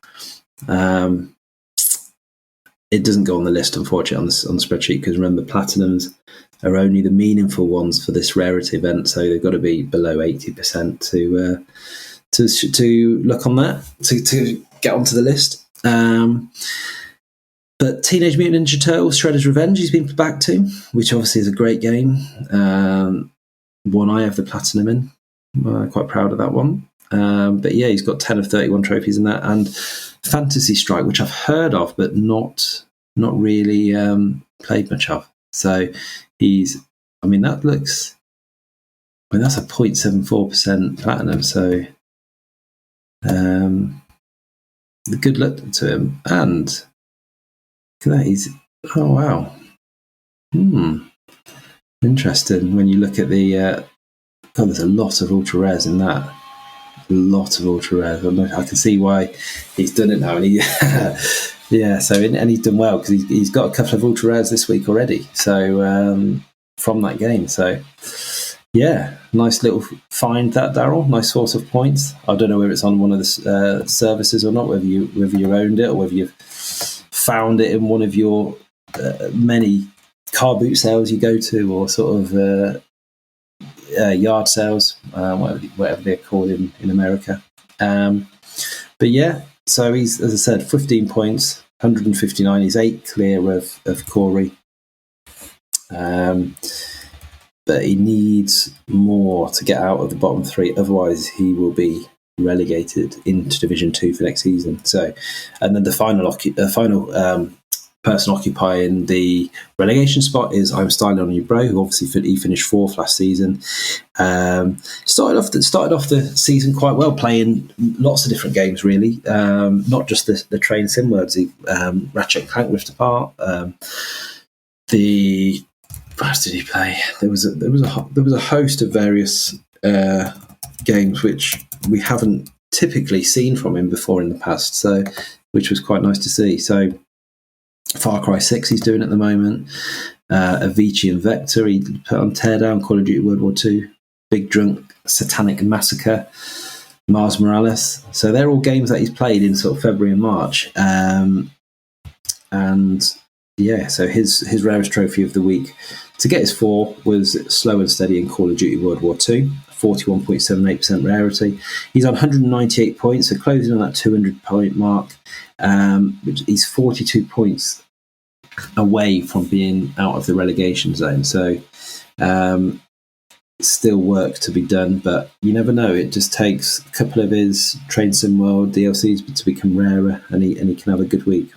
It doesn't go on the list, unfortunately, on the spreadsheet, because remember, Platinums are only the meaningful ones for this rarity event, so they've got to be below 80% to look on that, to get onto the list. But Teenage Mutant Ninja Turtles Shredder's Revenge he's been back to, which obviously is a great game. One I have the Platinum in. I'm quite proud of that one. But yeah, he's got 10 of 31 trophies in that. And Fantasy Strike, which I've heard of, but not really played much of. So that's a 0.74% platinum. So the good luck to him. And look at that, oh wow. Interesting. When you look at the there's a lot of ultra rares in that. A lot of ultra rares. I can see why he's done it now, and he and he's done well, because he's got a couple of ultra rares this week already. So from that game, so yeah, nice little find that, Daryl. Nice source of points. I don't know whether it's on one of the services or not, whether you owned it or whether you've found it in one of your many car boot sales you go to, or sort of yard sales, whatever they're called in America. But yeah, so he's, as I said, 15 points, 159. He's 8 clear of Corey. But he needs more to get out of the bottom 3. Otherwise, he will be relegated into Division 2 for next season. So, and then the final person occupying the relegation spot is I'm Styling on You Bro, who obviously he finished 4th last season. Started off the season quite well, playing lots of different games, really. Not just the Train Sim words, Ratchet and Clank Rift Apart. What else did he play? There was a host of various games which we haven't typically seen from him before in the past, so which was quite nice to see. So Far Cry 6 he's doing at the moment. Avicii and Vector he put on Teardown, Call of Duty World War II, Big Drunk, Satanic Massacre, Mars Morales. So they're all games that he's played in sort of February and March. And yeah, so his rarest trophy of the week to get his 4 was Slow and Steady in Call of Duty World War II, 41.78% rarity. He's on 198 points, so closing on that 200 point mark, which he's 42 points away from being out of the relegation zone. So still work to be done, but you never know. It just takes a couple of his Train Sim World DLCs to become rarer, and he can have a good week.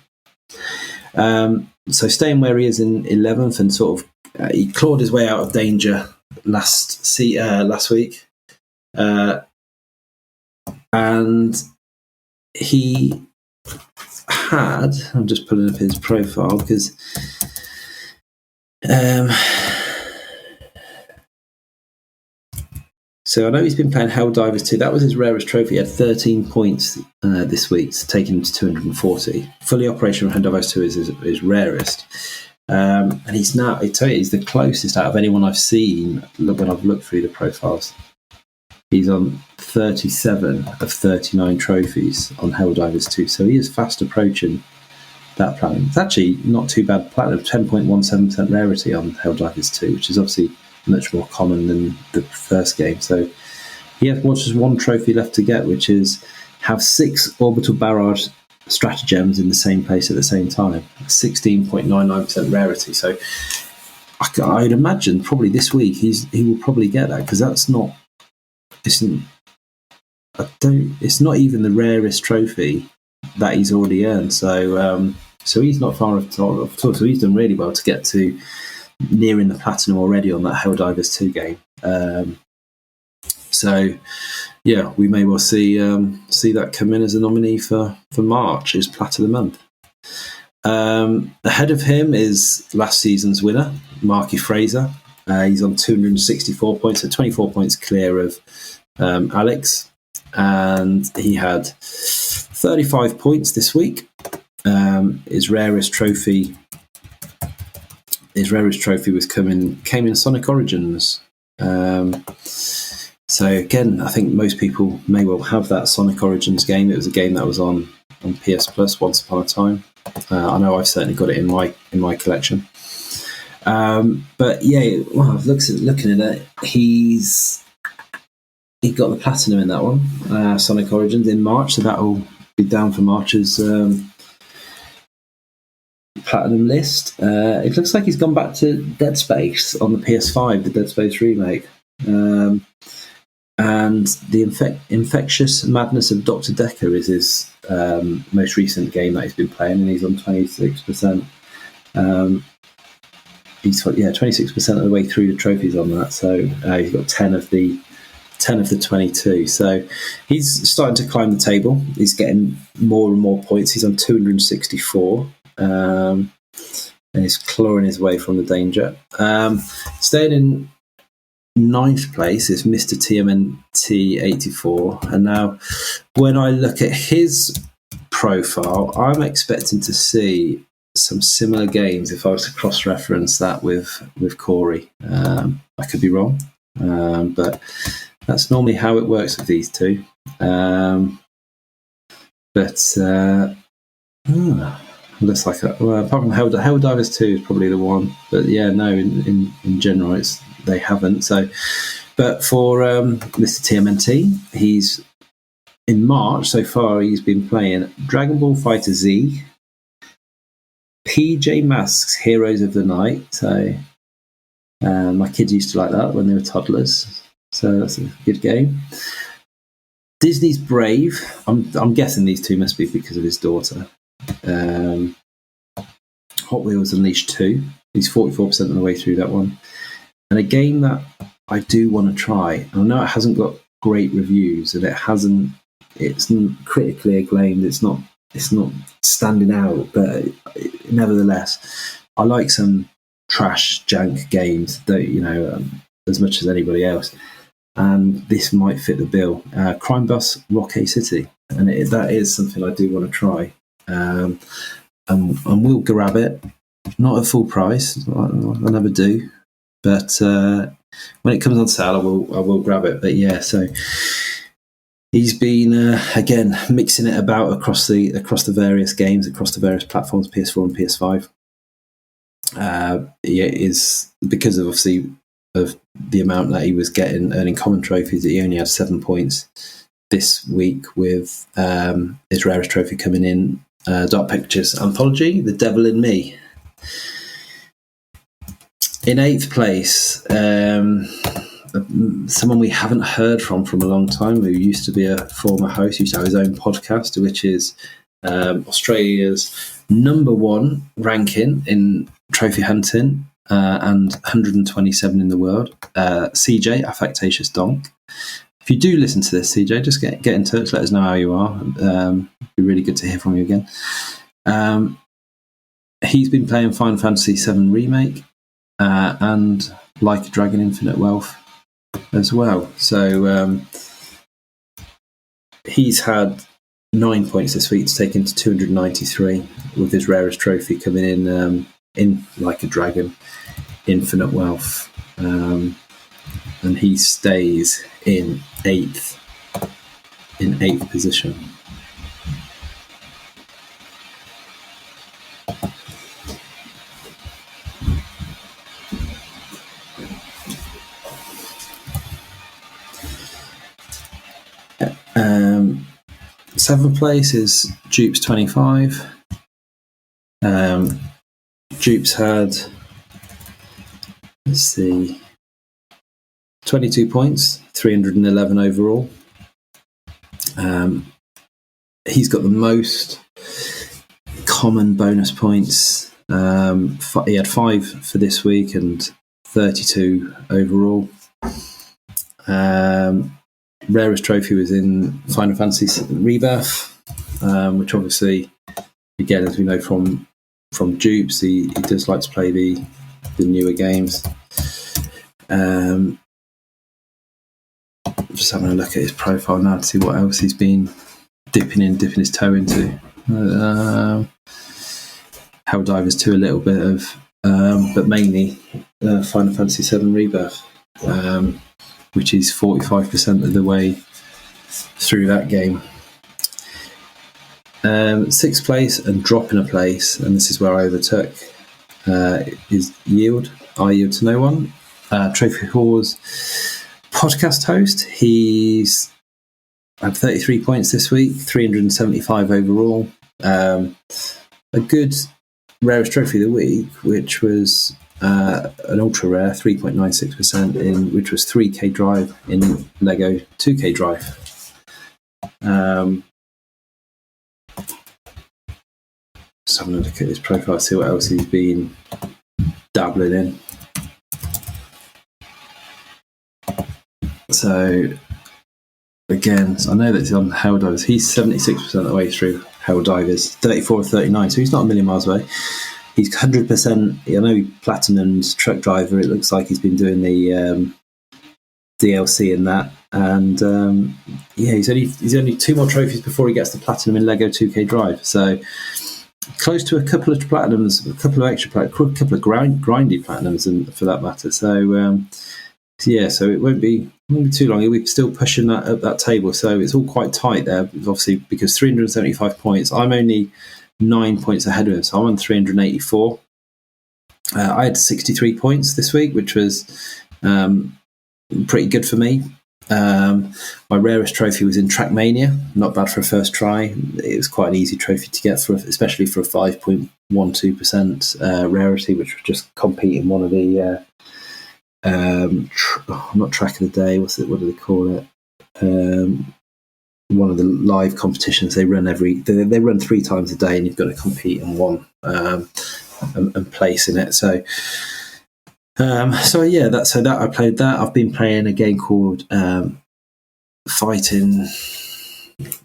So staying where he is in 11th, and sort of he clawed his way out of danger last week, and he had. I'm just pulling up his profile because. So I know he's been playing Helldivers 2. That was his rarest trophy. He had 13 points this week, taking him to 240. Fully operational Helldivers 2 is his rarest. And he's now, I tell you, he's the closest out of anyone I've seen when I've looked through the profiles. He's on 37 of 39 trophies on Helldivers 2. So he is fast approaching that platinum. It's actually not too bad platinum, 10.17% rarity on Helldivers 2, which is obviously much more common than the first game. So he has just one trophy left to get, which is have 6 orbital barrage stratagems in the same place at the same time. 16.99% rarity. So I'd imagine probably this week he will probably get that, because that's not. It's not even the rarest trophy that he's already earned. So he's not far off. So he's done really well to get to nearing the platinum already on that Helldivers 2 game. So yeah, we may well see that come in as a nominee for March as Plat of the Month. Ahead of him is last season's winner, Marky Fraser. He's on 264 points, so 24 points clear of Alex, and he had 35 points this week. His rarest trophy came in Sonic Origins. So again, I think most people may well have that Sonic Origins game. It was a game that was on PS Plus once upon a time. I know I've certainly got it in my collection. But yeah, well, looking at it, he got the platinum in that one, Sonic Origins, in March. So that will be down for March's platinum list. It looks like he's gone back to Dead Space on the PS5, the Dead Space remake, and the Infectious Madness of Dr. Decker is his most recent game that he's been playing, and he's on 26%. He's 26% of the way through the trophies on that, so he's got 10 of the 22. So he's starting to climb the table. He's getting more and more points. He's on 264. And he's clawing his way from the danger. Staying in 9th place is Mr. TMNT84. And now, when I look at his profile, I'm expecting to see some similar games if I was to cross-reference that with Corey. I could be wrong, but that's normally how it works with these two. Looks like apart from Helldivers 2 is probably the one, but yeah, no, in general they haven't. So, but for Mr. TMNT, he's in March so far. He's been playing Dragon Ball Fighter Z, PJ Masks Heroes of the Night. So my kids used to like that when they were toddlers. So that's a good game. Disney's Brave. I'm guessing these two must be because of his daughter. Hot Wheels Unleashed 2. He's 44% of the way through that one. And a game that I do want to try. I know it hasn't got great reviews, and it's critically acclaimed. It's not standing out, but nevertheless, I like some trash jank games that as much as anybody else. And this might fit the bill. Crime Bus Rockay City, and that is something I do want to try. and will grab it. Not at full price, I never do, but when it comes on sale, I will grab it. But yeah, so he's been again mixing it about across the various games, across the various platforms, PS4 and PS5. It is because of obviously of the amount that he was earning common trophies, that he only had 7 points this week, with his rarest trophy coming in, Dark Pictures Anthology, The Devil in Me. In 8th place, someone we haven't heard from a long time, who used to be a former host, used to have his own podcast, which is Australia's #1 ranking in trophy hunting, and 127 in the world, CJ, Affectatious Donk. If you do listen to this, CJ, just get in touch, let us know how you are. It'd be really good to hear from you again. He's been playing Final Fantasy VII Remake, and Like a Dragon Infinite Wealth as well. So he's had 9 points this week to take him to 293, with his rarest trophy coming in Like a Dragon Infinite Wealth. And he stays in 8th position. Seventh place is Dupes 25. Dupes had, 22 points, 311 overall. He's got the most common bonus points. He had 5 for this week and 32 overall. Rarest trophy was in Final Fantasy Rebirth, which obviously, again, as we know from Dupes, he does like to play the newer games. Just having a look at his profile now to see what else he's been dipping his toe into. Helldivers 2 a little bit of, but mainly Final Fantasy VII Rebirth, which is 45% of the way through that game. 6th place and dropping a place, and this is where I overtook, is Yield. I Yield to No One, Trophy Wars podcast host. He's had 33 points this week, 375 overall. A good rarest trophy of the week, which was an ultra rare 3.96% in, which was 3K Drive in Lego 2K Drive. Just having a look at his profile, see what else he's been dabbling in. So again, I know that he's on Helldivers. He's 76% of the way through Helldivers, 34 of 39, so he's not a million miles away. He's 100%. I know he platinumed Truck Driver. It looks like he's been doing the DLC in that, and yeah, he's only 2 more trophies before he gets the platinum in Lego 2K Drive. So close to a couple of platinums, a couple of extra a couple of grindy platinums, and for that matter. So yeah, so it won't be too long. He'll be still pushing that up that table. So it's all quite tight there, obviously, because 375 points. I'm only 9 points ahead of him, so I'm on 384. I had 63 points this week, which was pretty good for me. My rarest trophy was in Trackmania. Not bad for a first try. It was quite an easy trophy to get, especially for a 5.12% rarity, which was just competing one of the not track of the day. What do they call it? One of the live competitions they run they run 3 times a day, and you've got to compete in one and place in it. So yeah, that I played that. I've been playing a game called Fighting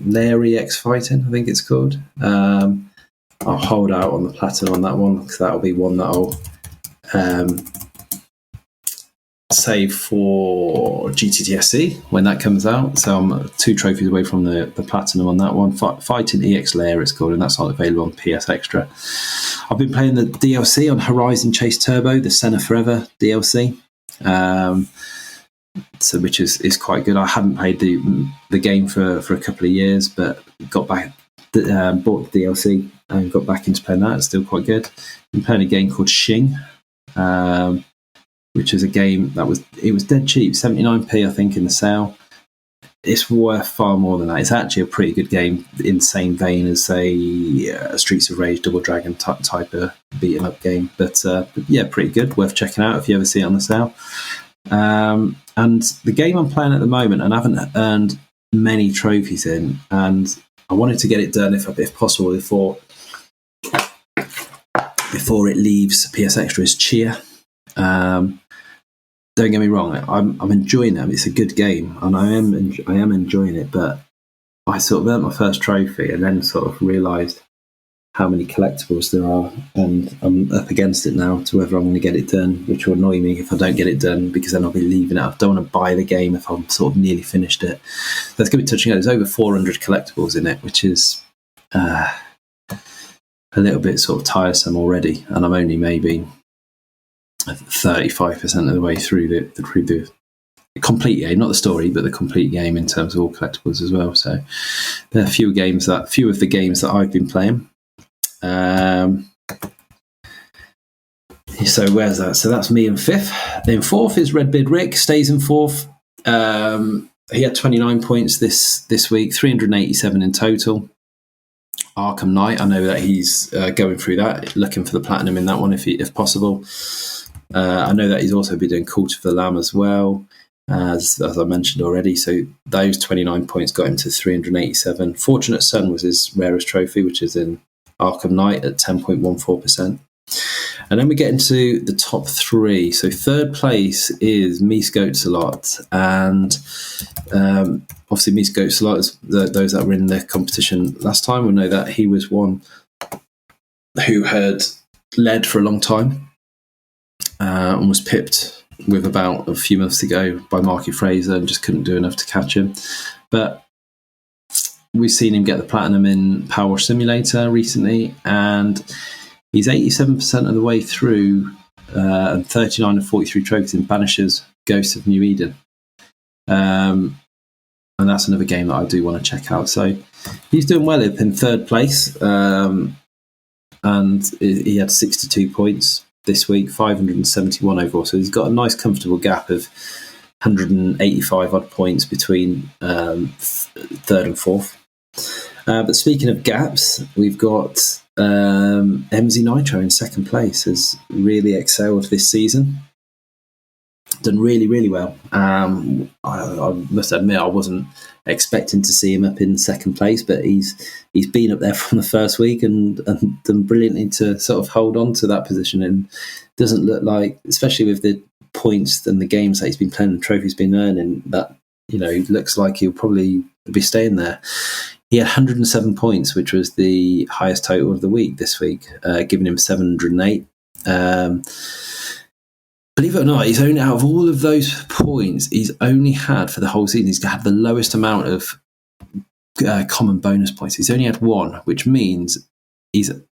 Larry X Fighting, I think it's called. I'll hold out on the platinum on that one, because that'll be one that I'll save for GTTSC when that comes out. So I'm 2 trophies away from the platinum on that one. Fighting EX Layer it's called, and that's not available on PS Extra. I've been playing the DLC on Horizon Chase Turbo, the Senna Forever DLC, so which is quite good. I hadn't played the game for a couple of years, but got back, bought the DLC and got back into playing that. It's still quite good. Been playing a game called Xing, which is a game that was dead cheap, 79p I think in the sale. It's worth far more than that. It's actually a pretty good game in the same vein as a Streets of Rage Double Dragon type of beat 'em up game, but yeah, pretty good, worth checking out if you ever see it on the sale. And the game I'm playing at the moment, and I haven't earned many trophies in, and I wanted to get it done if possible before it leaves PS Extra, is Cheer. Don't get me wrong, I'm enjoying it. It's a good game, and I am enjoying it. But I sort of earned my first trophy, and then sort of realised how many collectibles there are, and I'm up against it now to whether I'm going to get it done, which will annoy me if I don't get it done, because then I'll be leaving it. I don't want to buy the game if I'm sort of nearly finished it. So it's going to be touching out. There's over 400 collectibles in it, which is a little bit sort of tiresome already, and I'm only maybe 35% of the way through the complete game, not the story, but the complete game in terms of all collectibles as well. So there are few of the games that I've been playing. So where's that? So that's me in 5th. In 4th is Redbeard Rick, stays in 4th. He had 29 points this week, 387 in total. Arkham Knight, I know that he's going through that, looking for the platinum in that one if possible. I know that he's also been doing Cult of the Lamb as well, as I mentioned already. So those 29 points got him to 387. Fortunate Son was his rarest trophy, which is in Arkham Knight at 10.14%. And then we get into the top 3. So 3rd place is Mies Goats a Lot, and obviously Mies Goats a Lot is those that were in the competition last time will know that he was one who had led for a long time and was pipped with about a few months ago by Marky Fraser and just couldn't do enough to catch him. But we've seen him get the platinum in Power Wash Simulator recently, and he's 87% of the way through, and 39 of 43 trophies in Banisher's Ghosts of New Eden. And that's another game that I do want to check out. So he's doing well in 3rd place, and he had 62 points this week, 571 overall. So he's got a nice comfortable gap of 185 odd points between 3rd and 4th. But speaking of gaps, we've got MZ Nitro in 2nd place, has really excelled this season. Done really, really well. I must admit, I wasn't expecting to see him up in 2nd place, but he's been up there from the first week and done brilliantly to sort of hold on to that position. And doesn't look like, especially with the points and the games that he's been playing, the trophies he's been earning, that it looks like he'll probably be staying there. He had 107 points, which was the highest total of the week this week, giving him 708. Believe it or not, he's only, out of all of those points, he's only had for the whole season, he's had the lowest amount of common bonus points. He's only had 1, which means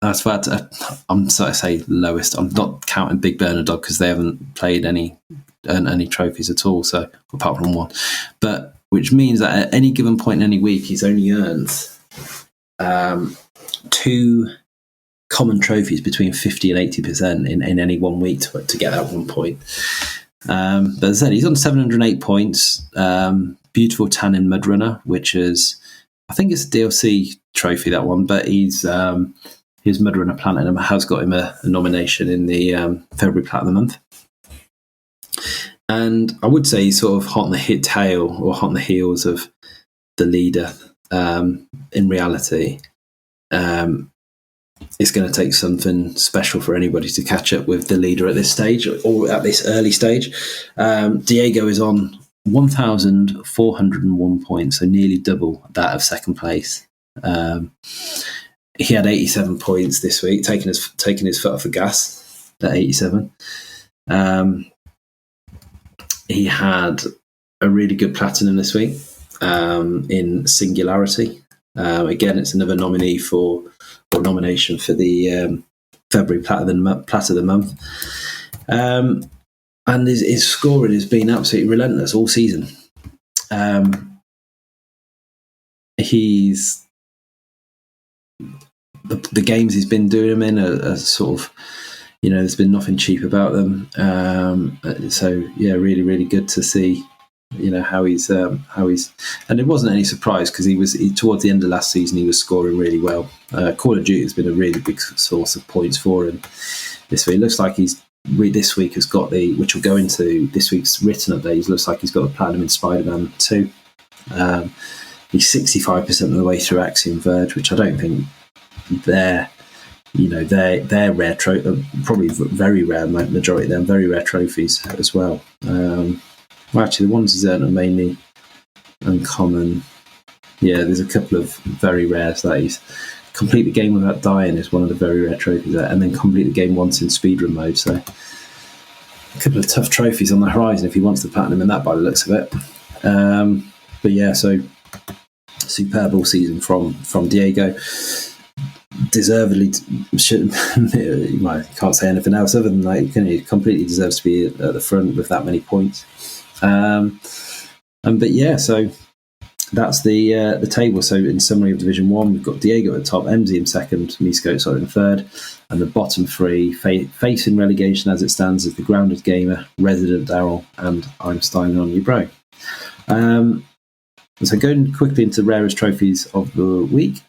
I'm sorry to say lowest. I'm not counting Big Burner Dog because they haven't played any trophies at all, so apart from 1. But which means that at any given point in any week, he's only earned 2 common trophies between 50 and 80% in any 1 week to get that 1 point. But as I said, he's on 708 points. Beautiful Tannin Mudrunner, which is, I think it's a DLC trophy, that one, but his Mudrunner Platinum has got him a nomination in the February Platinum Month. And I would say he's sort of hot on the tail or hot on the heels of the leader. In reality, it's going to take something special for anybody to catch up with the leader at this stage or at this early stage. Diego is on 1,401 points, so nearly double that of 2nd place. He had 87 points this week, taking his foot off the gas at 87. he had a really good platinum this week in Singularity. Again, it's another nomination for the February Plat of the Month. And his scoring has been absolutely relentless all season. He's the games he's been doing them in are sort of, there's been nothing cheap about them. So yeah, really, really good to see, how he's, and it wasn't any surprise because he towards the end of last season he was scoring really well. Call of Duty has been a really big source of points for him this week. It looks like this week has got which will go into this week's written update. It looks like he's got the platinum in Spider-Man 2. He's 65% of the way through Axiom Verge, which I don't think they're rare probably very rare, majority of them very rare trophies as well. Well, actually, the ones he's earned are mainly uncommon. Yeah, there's a couple of very rares that he's complete the game without dying is one of the very rare trophies there, and then complete the game once in speedrun mode. So a couple of tough trophies on the horizon if he wants the platinum in that by the looks of it. But yeah, so superb all season from Diego. Deservedly, can't say anything else other than that. He completely deserves to be at the front with that many points. But yeah, so that's the table. So in summary of Division 1, we've got Diego at the top, MZ in second, Misko in third, and the bottom three facing relegation as it stands is the Grounded Gamer, Resident Daryl, and I'm styling on you, bro. So going quickly into the rarest trophies of the week.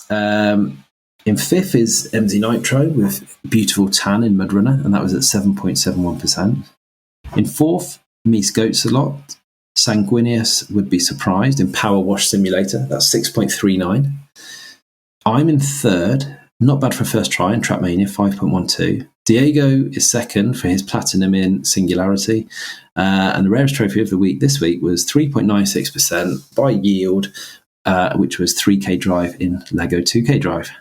In fifth is MZ Nitro with Beautiful Tan in Mudrunner, and that was at 7.71%. In fourth, Mies Goatsalot. Sanguinius would be surprised in Power Wash Simulator, that's 6.39. I'm in third, not bad for a first try in Trapmania, 5.12. Diego is second for his platinum in Singularity, and the rarest trophy of the week this week was 3.96% by yield, which was 3K Drive in Lego 2K Drive.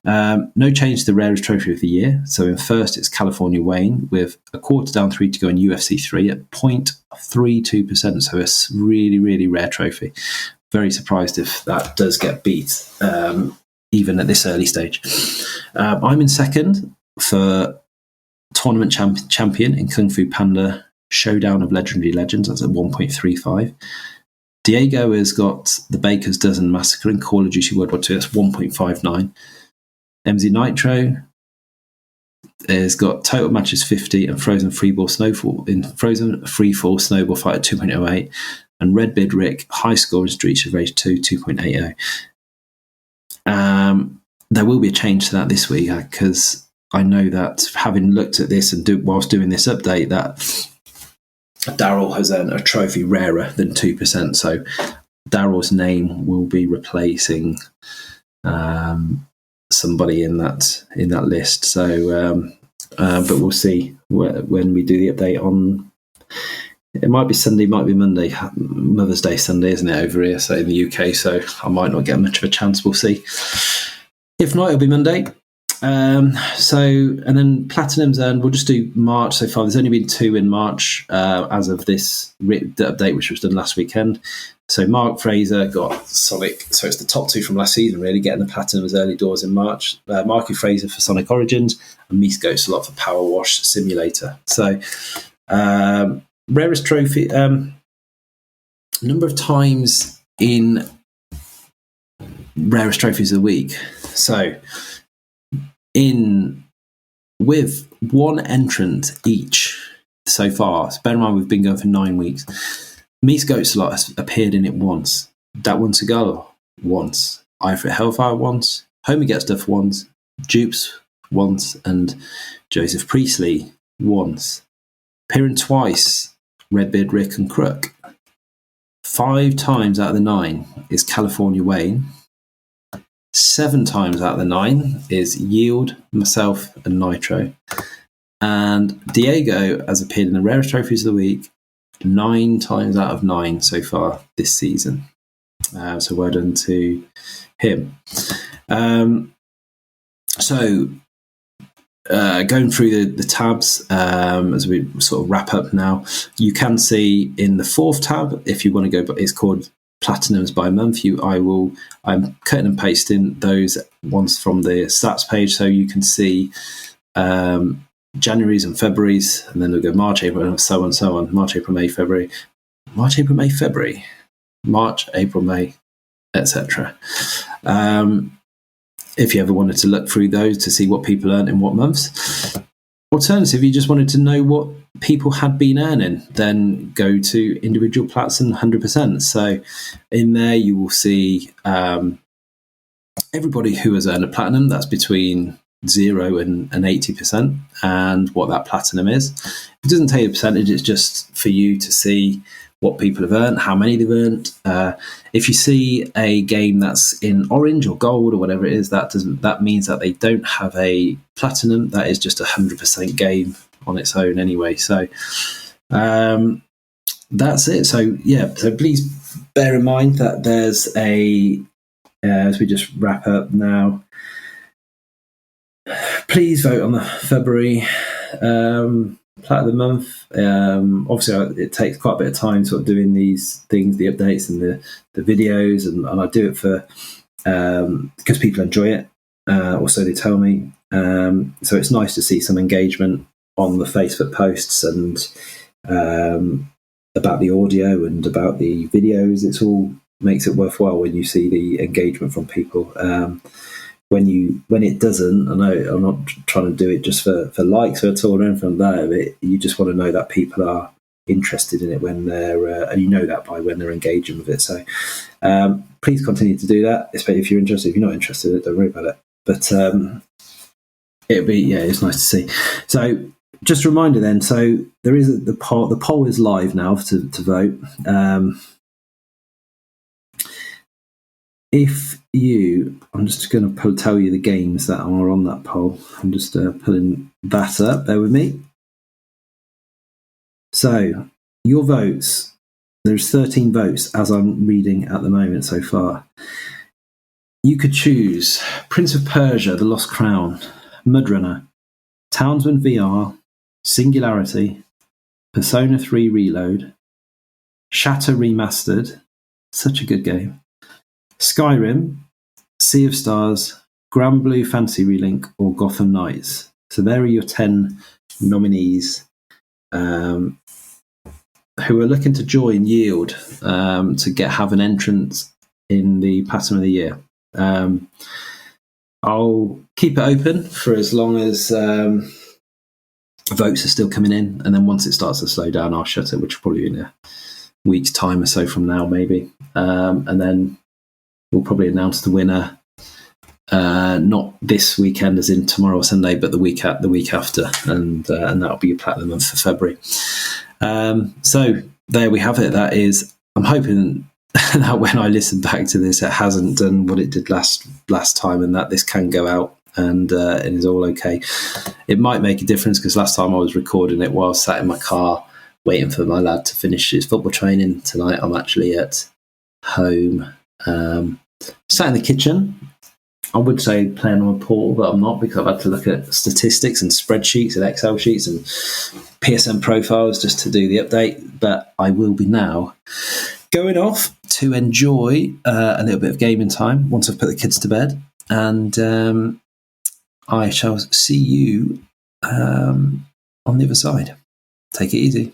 No change to the rarest trophy of the year. So in first, it's California Wayne with a quarter down 3 to go in UFC 3 at 0.32%. So it's really, really rare trophy. Very surprised if that does get beat, even at this early stage. I'm in second for Tournament Champion in Kung Fu Panda Showdown of Legendary Legends. That's at 1.35. Diego has got the Baker's Dozen Massacre in Call of Duty World War II. That's 1.59. MZ Nitro has got Total Matches 50 and Frozen Freefall Snowball Fight at 2.08. And Redbeard Rick, high score in Streets of Rage 2, 2.80. There will be a change to that this week because I know that having looked at this and whilst doing this update, that Daryl has earned a trophy rarer than 2%, so Daryl's name will be replacing somebody in that list. So, but we'll see when we do the update on. It might be Sunday, might be Monday, Mother's Day Sunday, isn't it, over here? So in the UK, so I might not get much of a chance. We'll see. If not, it'll be Monday. And then Platinum's earned, we'll just do March so far. There's only been 2 in March as of this update, which was done last weekend. So Mark Fraser got Sonic, so it's the top 2 from last season, really, getting the Platinum as early doors in March. Marky Fraser for Sonic Origins, and Mies Goatsalot for Power Wash Simulator. So rarest trophy, number of times in rarest trophies of the week. So with one entrant each so far, so bear in mind we've been going for 9 weeks, Mies Goatsalot has appeared in it once, That One Cigar once, Ifrit Hellfire once, Homie Gets Stuff once, Dupes once, and Joseph Priestley once. Appearing twice, Redbeard Rick and Crook. 5 times out of the 9 is California Wayne. 7 times out of the 9 is Yield, myself, and Nitro. And Diego has appeared in the rarest trophies of the week 9 times out of 9 so far this season. So well done to him. So going through the tabs as we sort of wrap up now, you can see in the 4th tab, if you want to go, but it's called Platinums by month. I'm cutting and pasting those ones from the stats page, so you can see January's and February's, and then they'll go March, April, and so on. March, April, May, February. March, April, May, February. March, April, May, etc. If you ever wanted to look through those to see what people earned in what months. Alternative, you just wanted to know what people had been earning, then go to individual plats and 100%. So in there you will see everybody who has earned a platinum. That's between 0 and 80%, and what that platinum is. It doesn't tell you a percentage, it's just for you to see what people have earned, how many they've earned. If you see a game that's in orange or gold or whatever it is, that means that they don't have a platinum. That is just 100% game on its own anyway. So that's it. So please bear in mind that there's as we just wrap up now, please vote on the February Plat of the Month. Obviously, it takes quite a bit of time sort of doing these things, the updates and the videos, and I do it for because people enjoy it, or so they tell me. So it's nice to see some engagement on the Facebook posts and about the audio and about the videos. It's all makes it worthwhile when you see the engagement from people. When it doesn't, I know I'm not trying to do it just for likes or at all or anything like that, but you just want to know that people are interested in it when they're, and you know that by when they're engaging with it. So please continue to do that, especially if you're interested. If you're not interested, don't worry about it. But it's nice to see. So just a reminder then, so there is the poll is live now to vote. I'm just going to tell you the games that are on that poll. I'm just pulling that up. Bear with me. So your votes, there's 13 votes as I'm reading at the moment so far. You could choose Prince of Persia, The Lost Crown, Mudrunner, Townsman VR, Singularity, Persona 3 Reload, Shatter Remastered, such a good game, Skyrim, Sea of Stars, Grand Blue Fantasy Relink, or Gotham Knights. So there are your 10 nominees who are looking to join Yield to have an entrance in the Platinum of the Year. I'll keep it open for as long as votes are still coming in, and then once it starts to slow down, I'll shut it, which will probably be in a week's time or so from now, maybe. And then we'll probably announce the winner not this weekend, as in tomorrow or Sunday, but the week after, and that'll be your Platinum month for February. So there we have it. That is, I'm hoping that when I listen back to this, it hasn't done what it did last time, and that this can go out and is all okay. It might make a difference because last time I was recording it while I sat in my car waiting for my lad to finish his football training. Tonight I'm actually at home, sat in the kitchen. I would say playing on a portal, but I'm not, because I've had to look at statistics and spreadsheets and Excel sheets and PSN profiles just to do the update. But I will be now going off to enjoy a little bit of gaming time once I've put the kids to bed. And I shall see you on the other side. Take it easy.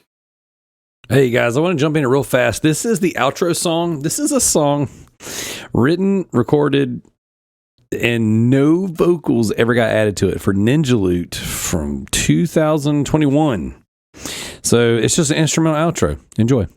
Hey guys, I want to jump in real fast. This is the outro song. This is a song written, recorded, and no vocals ever got added to it for Ninja Loot from 2021. So it's just an instrumental outro. Enjoy.